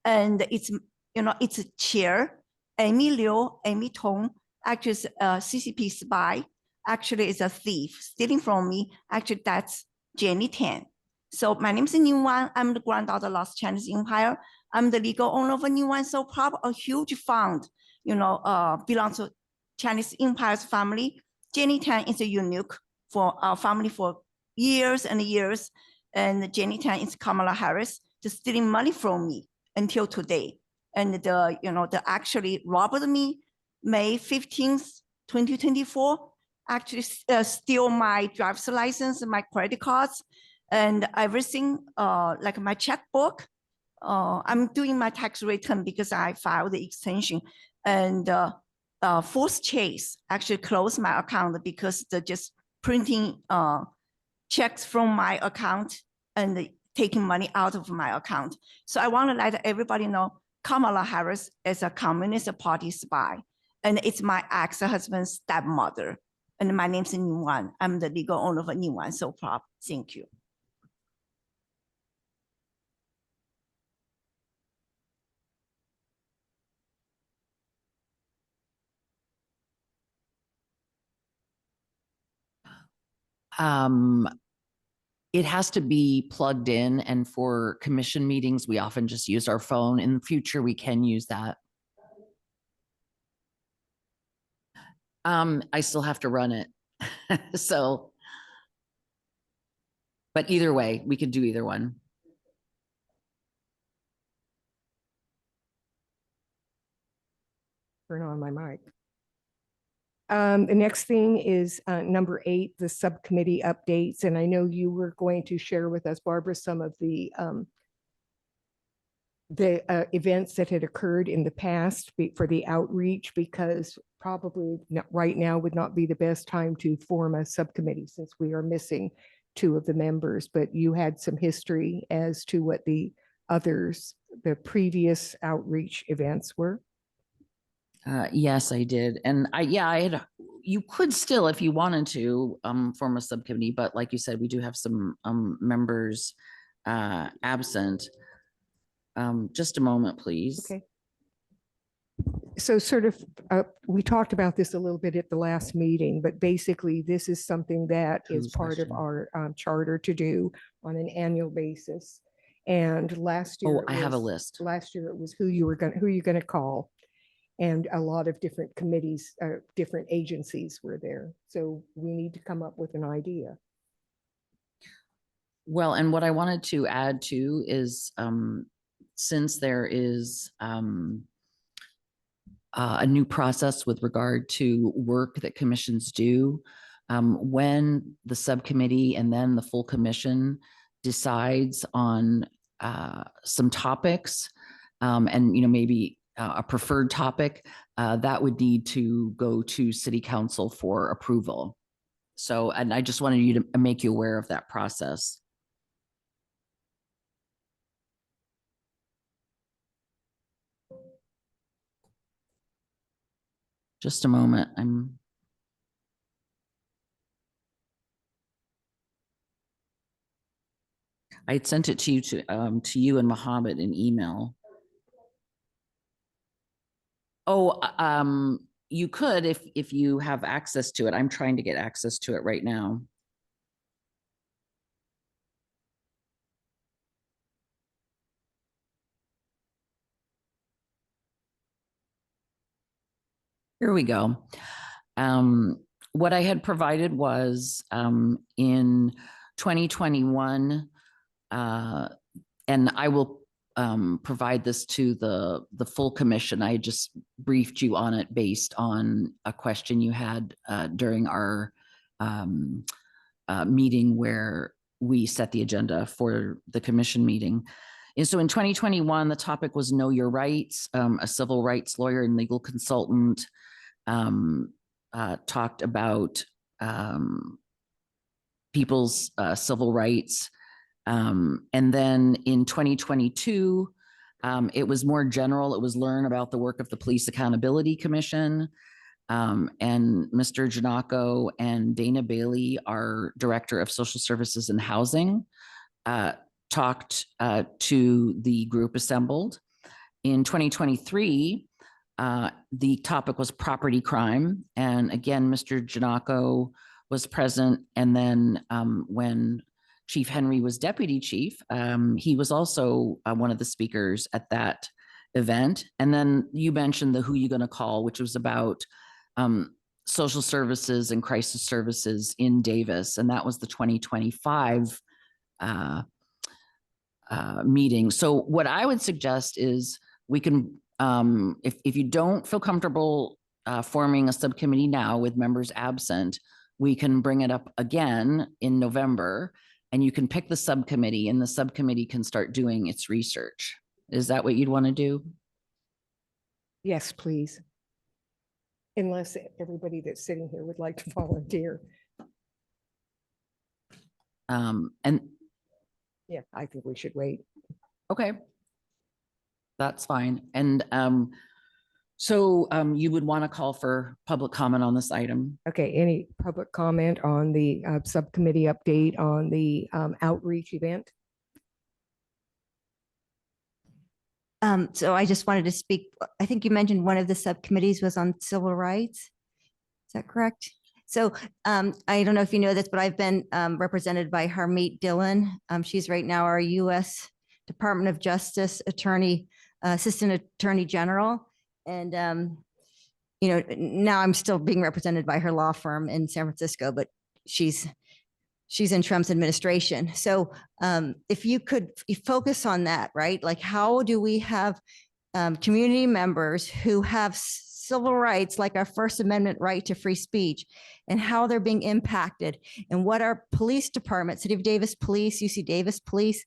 And it's, it's a chair, Amy Liu, Amy Tong, actually is a CCP spy. Actually, is a thief stealing from me. Actually, that's Jenny Tan. So my name is Yuan. I'm the granddaughter of Lost Chinese Empire. I'm the legal owner of Yuan Soap Pop, a huge fund, belongs to Chinese Empire's family. Jenny Tan is a unique for our family for years and years. And Jenny Tan is Kamala Harris, just stealing money from me until today. And they actually robbed me May 15th, 2024, actually steal my driver's license, my credit cards, and everything, like my checkbook. I'm doing my tax return because I filed the extension, and Force Chase actually closed my account because they're just printing checks from my account and taking money out of my account. So I want to let everybody know Kamala Harris is a Communist Party spy, and it's my ex-husband's stepmother. And my name's Yuan. I'm the legal owner of Yuan Soap Pop. Thank you. It has to be plugged in, and for commission meetings, we often just use our phone. In the future, we can use that. I still have to run it. So But either way, we could do either one. Turn on my mic. The next thing is number 8, the subcommittee updates. And I know you were going to share with us, Barbara, some of the events that had occurred in the past for the outreach, because probably right now would not be the best time to form a subcommittee since we are missing 2 of the members. But you had some history as to what the previous outreach events were. Yes, I did. And you could still, if you wanted to, form a subcommittee, but like you said, we do have some members absent. Just a moment, please. Okay. So sort of, we talked about this a little bit at the last meeting, but basically this is something that is Who's part of question? our charter to do on an annual basis. And last year. Oh, I have a list. Last year it was who you're going to call. And a lot of different committees, different agencies were there. So we need to come up with an idea. Well, and what I wanted to add too is, since there is a new process with regard to work that commissions do, when the subcommittee and then the full commission decides on some topics, and maybe a preferred topic, that would need to go to city council for approval. So, and I just wanted you to make you aware of that process. Just a moment. I had sent it to you to you and Mohammed in email. Oh, you could if you have access to it. I'm trying to get access to it right now. Here we go. What I had provided was in 2021, and I will provide this to the full commission. I just briefed you on it based on a question you had during our meeting where we set the agenda for the commission meeting. And so in 2021, the topic was Know Your Rights. A civil rights lawyer and legal consultant talked about people's civil rights. And then in 2022, it was more general. It was learn about the work of the Police Accountability Commission. And Mr. Janako and Dana Bailey, our Director of Social Services and Housing, talked to the group assembled. In 2023, the topic was property crime. And again, Mr. Janako was present. And then when Chief Henry was deputy chief, he was also one of the speakers at that event. And then you mentioned the Who You Gonna Call, which was about social services and crisis services in Davis. And that was the 2025 meeting. So what I would suggest is we can, if you don't feel comfortable forming a subcommittee now with members absent, we can bring it up again in November and you can pick the subcommittee and the subcommittee can start doing its research. Is that what you'd want to do? Yes, please. Unless everybody that's sitting here would like to volunteer. And yeah, I think we should wait. okay. That's fine. And so you would want to call for public comment on this item? Okay, any public comment on the subcommittee update on the outreach event? So I just wanted to speak, I think you mentioned one of the subcommittees was on civil rights. Is that correct? So I don't know if you know this, but I've been represented by Harmeet Dillon. She's right now our U.S. Department of Justice Attorney, Assistant Attorney General. And, now I'm still being represented by her law firm in San Francisco, but she's she's in Trump's administration. So if you could focus on that, right? Like, how do we have community members who have civil rights, like our First Amendment right to free speech, and how they're being impacted, and what our police department, City of Davis Police, UC Davis Police,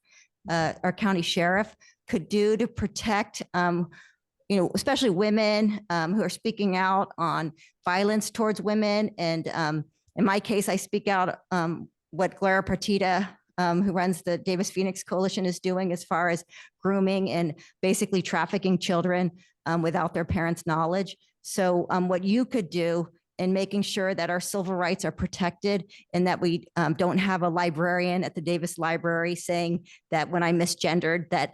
our county sheriff could do to protect, especially women who are speaking out on violence towards women. And in my case, I speak out what Clara Partita, who runs the Davis Phoenix Coalition, is doing as far as grooming and basically trafficking children without their parents' knowledge. So what you could do in making sure that our civil rights are protected, and that we don't have a librarian at the Davis Library saying that when I misgendered that,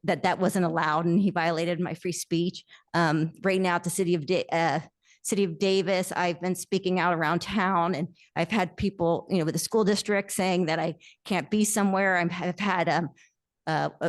that wasn't allowed and he violated my free speech. Right now at the City of Davis, I've been speaking out around town, and I've had people, with the school district saying that I can't be somewhere. I've had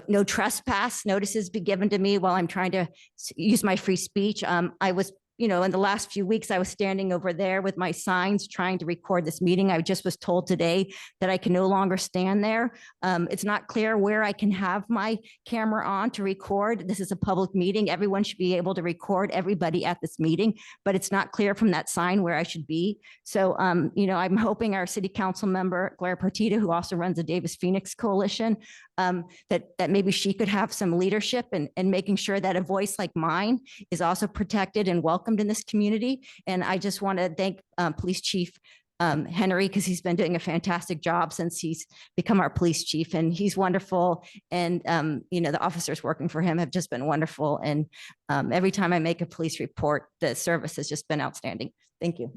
no trespass notices be given to me while I'm trying to use my free speech. I was, in the last few weeks, I was standing over there with my signs trying to record this meeting. I just was told today that I can no longer stand there. It's not clear where I can have my camera on to record. This is a public meeting. Everyone should be able to record everybody at this meeting, but it's not clear from that sign where I should be. So, I'm hoping our city council member, Clara Partita, who also runs the Davis Phoenix Coalition, that maybe she could have some leadership in making sure that a voice like mine is also protected and welcomed in this community. And I just want to thank Police Chief Henry, because he's been doing a fantastic job since he's become our police chief, and he's wonderful. And, the officers working for him have just been wonderful. And every time I make a police report, the service has just been outstanding. Thank you.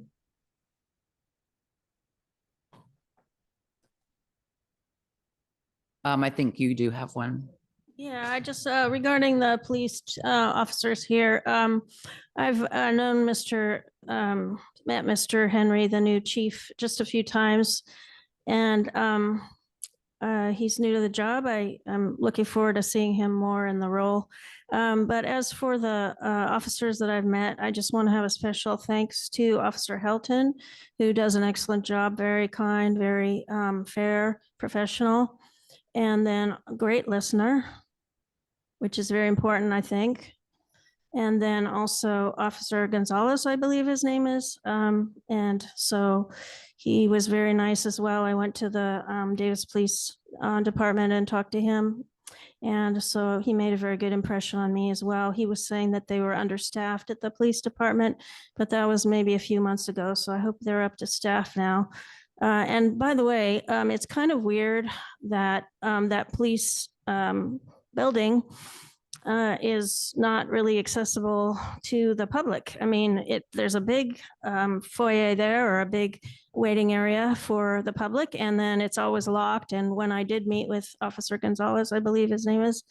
I think you do have one. Yeah, I just, regarding the police officers here, I've known met Mr. Henry, the new chief, just a few times. And he's new to the job. I'm looking forward to seeing him more in the role. But as for the officers that I've met, I just want to have a special thanks to Officer Helton, who does an excellent job, very kind, very fair, professional, and then a great listener, which is very important, I think. And then also Officer Gonzalez, I believe his name is. And so he was very nice as well. I went to the Davis Police Department and talked to him. And so he made a very good impression on me as well. He was saying that they were understaffed at the police department, but that was maybe a few months ago. So I hope they're up to staff now. And by the way, it's kind of weird that that police building is not really accessible to the public. I mean, there's a big foyer there, or a big waiting area for the public, and then it's always locked. And when I did meet with Officer Gonzalez, I believe his name is,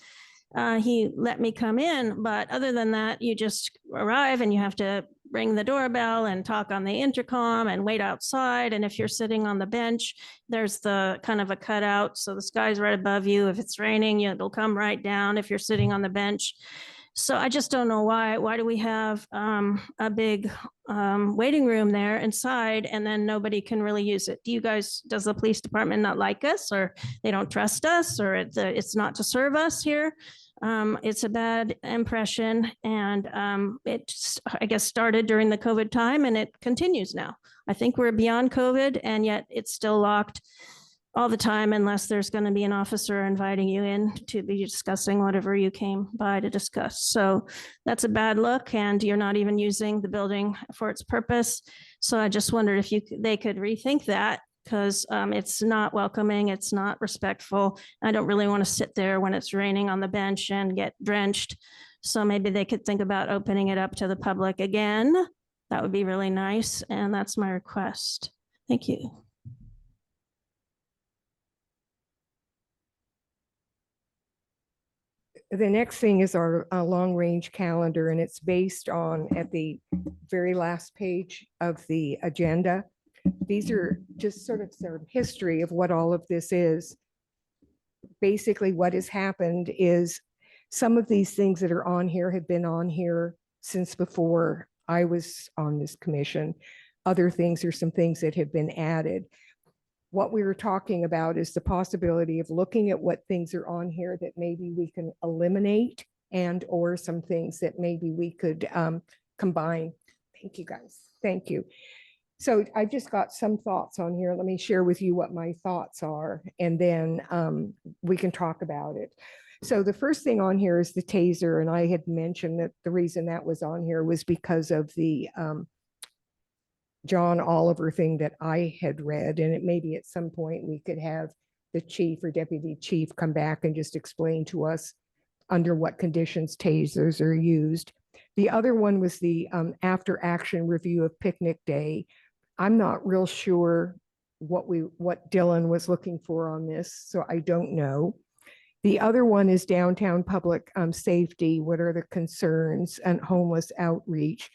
he let me come in. But other than that, you just arrive and you have to ring the doorbell and talk on the intercom and wait outside. And if you're sitting on the bench, there's the kind of a cutout, so the sky's right above you. If it's raining, it'll come right down if you're sitting on the bench. So I just don't know why do we have a big waiting room there inside, and then nobody can really use it? Does the police department not like us, or they don't trust us, or it's not to serve us here? It's a bad impression, and it just, I guess, started during the COVID time, and it continues now. I think we're beyond COVID, and yet it's still locked all the time, unless there's going to be an officer inviting you in to be discussing whatever you came by to discuss. So that's a bad look, and you're not even using the building for its purpose. So I just wondered if they could rethink that, because it's not welcoming, it's not respectful. I don't really want to sit there when it's raining on the bench and get drenched. So maybe they could think about opening it up to the public again. That would be really nice, and that's my request. Thank you. The next thing is our long-range calendar, and it's based on, at the very last page of the agenda. These are just sort of some history of what all of this is. Basically, what has happened is some of these things that are on here have been on here since before I was on this commission. Other things are some things that have been added. what we were talking about is the possibility of looking at what things are on here that maybe we can eliminate and or some things that maybe we could combine. Thank you, guys. Thank you. So I just got some thoughts on here. Let me share with you what my thoughts are, and then we can talk about it. So the first thing on here is the taser, and I had mentioned that the reason that was on here was because of the John Oliver thing that I had read, and it maybe at some point we could have the chief or deputy chief come back and just explain to us under what conditions tasers are used. The other one was the after action review of picnic day. I'm not real sure what Dylan was looking for on this, so I don't know. The other one is downtown public safety. What are the concerns and homeless outreach?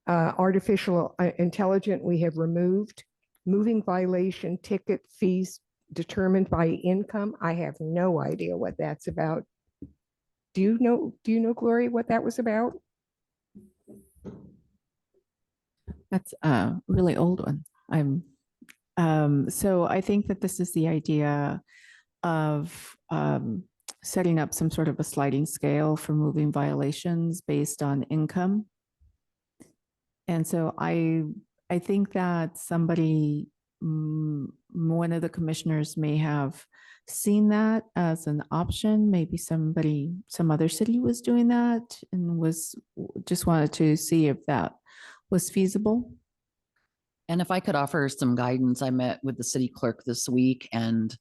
Artificial intelligence we have removed. Moving violation ticket fees determined by income. I have no idea what that's about. Do you know, Gloria, what that was about? That's a really old one. So I think that this is the idea of setting up some sort of a sliding scale for moving violations based on income. And so I think that somebody, one of the commissioners may have seen that as an option. Maybe some other city was doing that and just wanted to see if that was feasible. And if I could offer some guidance, I met with the city clerk this week, and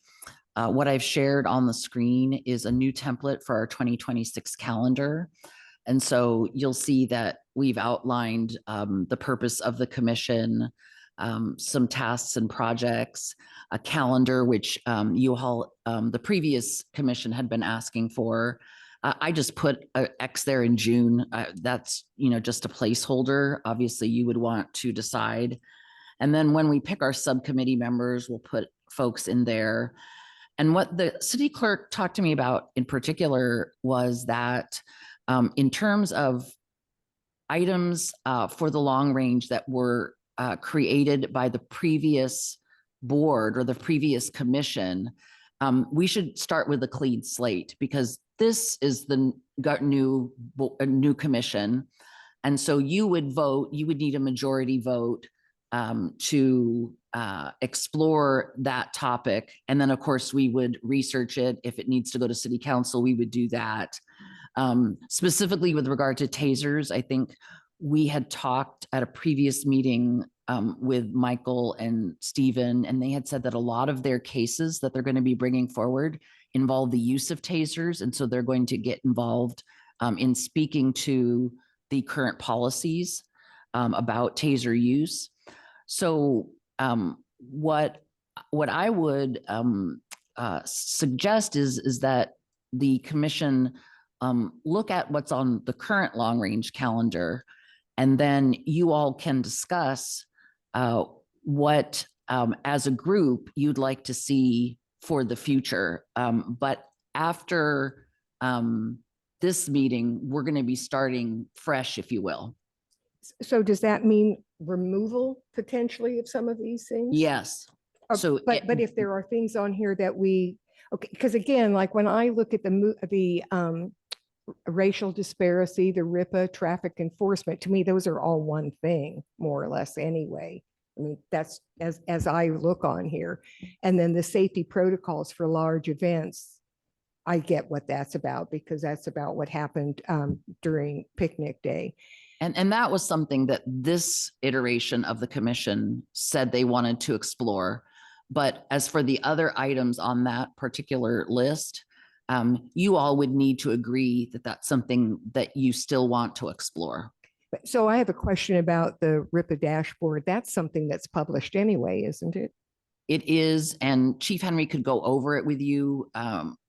what I've shared on the screen is a new template for our 2026 calendar. And so you'll see that we've outlined the purpose of the commission, some tasks and projects, a calendar, which you all, the previous commission had been asking for. I just put an X there in June. That's, just a placeholder. Obviously, you would want to decide. And then when we pick our subcommittee members, we'll put folks in there. And what the city clerk talked to me about in particular was that in terms of items for the long range that were created by the previous board or the previous commission, we should start with a clean slate, because this is the new commission. And so you would need a majority vote to explore that topic. And then of course we would research it. If it needs to go to city council, we would do that. Specifically with regard to tasers, I think we had talked at a previous meeting with Michael and Stephen, and they had said that a lot of their cases that they're going to be bringing forward involve the use of tasers. And so they're going to get involved in speaking to the current policies about taser use. So what I would suggest is that the commission look at what's on the current long range calendar, and then you all can discuss what as a group you'd like to see for the future. But after this meeting, we're going to be starting fresh, if you will. So does that mean removal potentially of some of these things? Yes. So, but if there are things on here that okay, because again, like when I look at the racial disparity, the RIPA, traffic enforcement, to me, those are all one thing, more or less anyway. I mean, that's as I look on here. And then the safety protocols for large events, I get what that's about, because that's about what happened during picnic day. And that was something that this iteration of the commission said they wanted to explore. But as for the other items on that particular list, you all would need to agree that that's something that you still want to explore. So I have a question about the RIPA dashboard. That's something that's published anyway, isn't it? It is, and Chief Henry could go over it with you.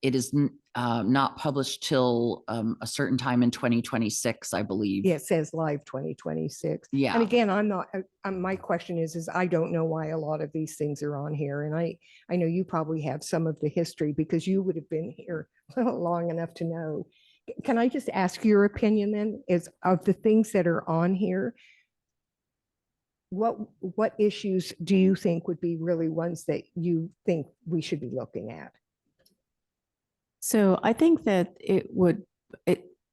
It is not published till a certain time in 2026, I believe. Yeah, it says live 2026. Yeah. And again, I'm not, my question is I don't know why a lot of these things are on here. And I know you probably have some of the history because you would have been here long enough to know. Can I just ask your opinion then, is of the things that are on here, what issues do you think would be really ones that you think we should be looking at? So I think that it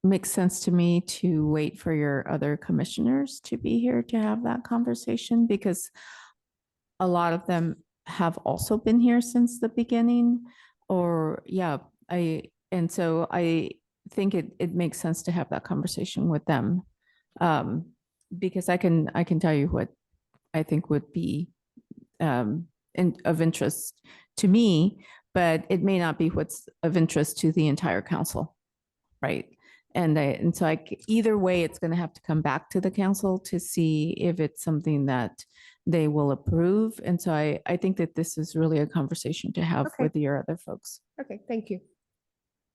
makes sense to me to wait for your other commissioners to be here to have that conversation, because a lot of them have also been here since the beginning, or and so I think it makes sense to have that conversation with them. Because I can tell you what I think would be of interest to me, but it may not be what's of interest to the entire council, right? And so either way, it's going to have to come back to the council to see if it's something that they will approve. And so I think that this is really a conversation to have Okay. with your other folks. Okay, thank you.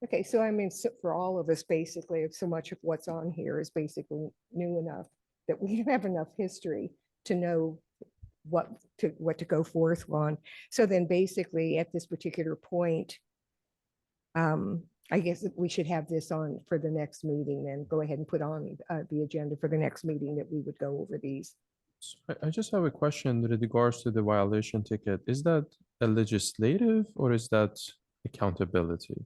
Okay, so I mean, so for all of us, basically, if so much of what's on here is basically new enough that we have enough history to know what to go forth on. So then basically at this particular point, I guess that we should have this on for the next meeting, and go ahead and put on the agenda for the next meeting that we would go over these. So I just have a question with regards to the violation ticket. Is that a legislative or is that accountability?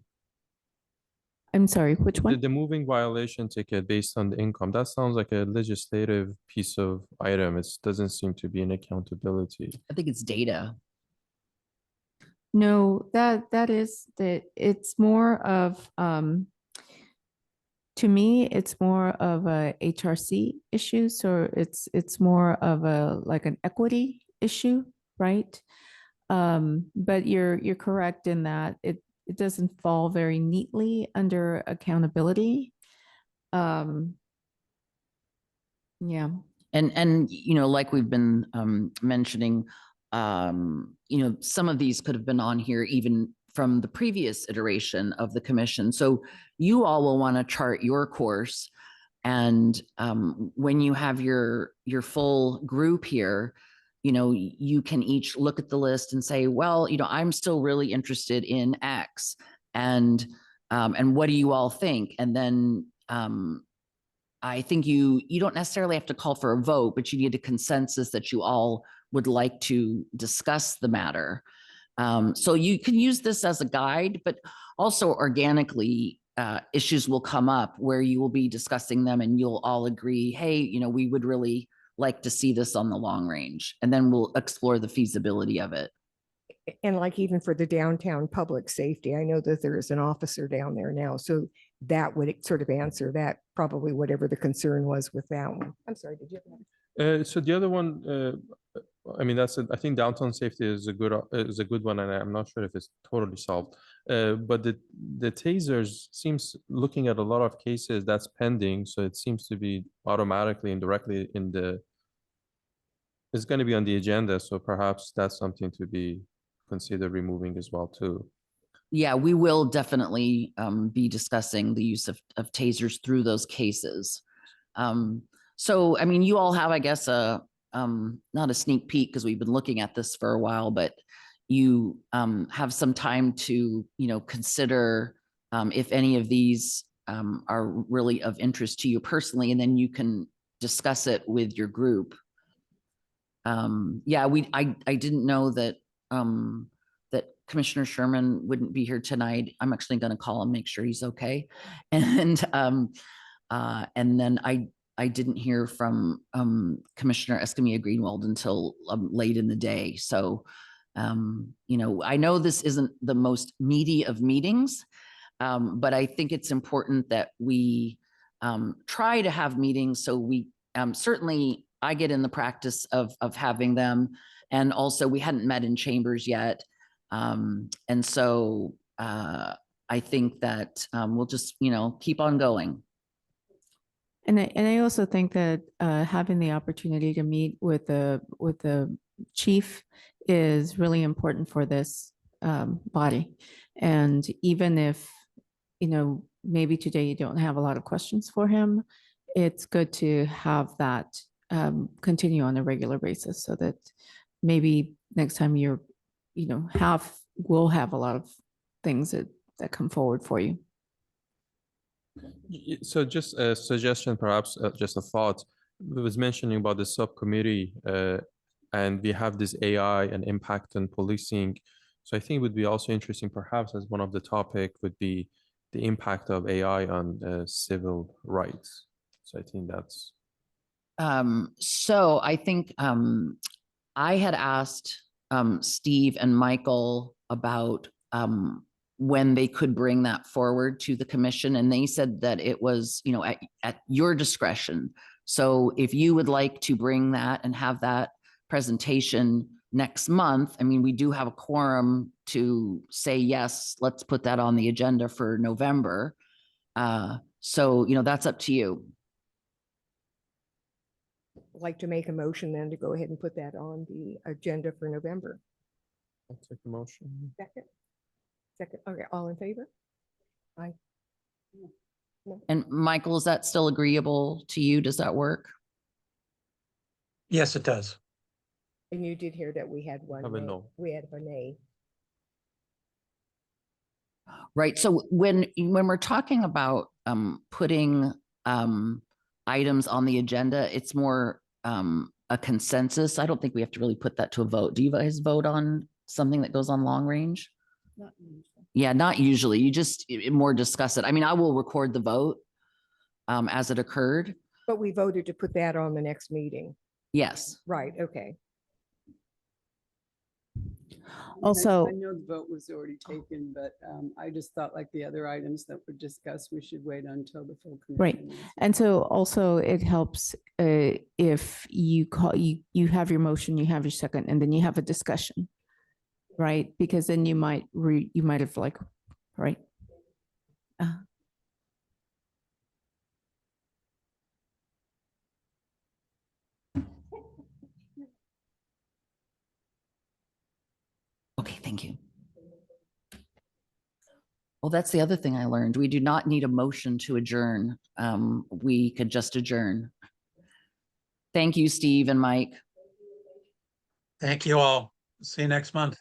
I'm sorry, which one? The moving violation ticket based on the income, that sounds like a legislative piece of item. It doesn't seem to be an accountability. I think it's data. No, it's more of, to me, it's more of a HRC issue. So it's more of like an equity issue, right? But you're correct in that it doesn't fall very neatly under accountability. Yeah. And like we've been mentioning, some of these could have been on here even from the previous iteration of the commission. So you all will want to chart your course. And when you have your full group here, you can each look at the list and say, well, I'm still really interested in X, and what do you all think? And then I think you don't necessarily have to call for a vote, but you need a consensus that you all would like to discuss the matter. So you can use this as a guide, but also organically, issues will come up where you will be discussing them and you'll all agree, hey, we would really like to see this on the long range, and then we'll explore the feasibility of it. And like even for the downtown public safety, I know that there is an officer down there now, so that would sort of answer that, probably whatever the concern was with that one. I'm sorry, did you have So the other one, I mean, I think downtown safety is a good one, and I'm not sure if it's totally solved. But the tasers seems, looking at a lot of cases that's pending, so it seems to be automatically and directly it's going to be on the agenda. So perhaps that's something to be considered removing as well too. Yeah, we will definitely be discussing the use of tasers through those cases. So, I mean, you all have, I guess, not a sneak peek because we've been looking at this for a while, but you have some time to, consider if any of these are really of interest to you personally, and then you can discuss it with your group. Yeah, I didn't know that that Commissioner Sherman wouldn't be here tonight. I'm actually going to call him, make sure he's okay. And then I didn't hear from Commissioner Escamilla Greenwald until late in the day. So, I know this isn't the most meaty of meetings, but I think it's important that we try to have meetings. So we certainly, I get in the practice of having them. And also we hadn't met in chambers yet. And so I think that we'll just, keep on going. And I also think that having the opportunity to meet with the chief is really important for this body. And even if, maybe today you don't have a lot of questions for him, it's good to have that continue on a regular basis, so that maybe next time we'll have a lot of things that come forward for you. So just a suggestion, perhaps just a thought. was mentioning about the subcommittee, and we have this AI and impact on policing. So I think it would be also interesting, perhaps as one of the topic would be the impact of AI on civil rights. So I think that's. So I think I had asked Steve and Michael about when they could bring that forward to the commission, and they said that it was, you know, at your discretion. So if you would like to bring that and have that presentation next month, I mean, we do have a quorum to say, yes, let's put that on the agenda for November. So, you know, that's up to you. Like to make a motion then to go ahead and put that on the agenda for November. I'll take a motion. Second? Second, okay, all in favor? Aye. No. And Michael, is that still agreeable to you? Does that work? Yes, it does. And you did hear that we had one. Have a nay. no. We had a nay. Right. So when we're talking about putting items on the agenda, it's more a consensus. I don't think we have to really put that to a vote. Do you guys vote on something that goes on long range? Not usually. Yeah, not usually. You just more discuss it. I mean, I will record the vote as it occurred. But we voted to put that on the next meeting. Yes. Right, okay. Also, I know the vote was already taken, but I just thought like the other items that were discussed, we should wait until the full commission. right. And so also it helps if you call, you have your motion, you have your second, and then you have a discussion, right? Because then you might have like, right? Okay, thank you. Well, that's the other thing I learned. We do not need a motion to adjourn. We could just adjourn. Thank you, Steve and Mike. Thank you all. See you next month.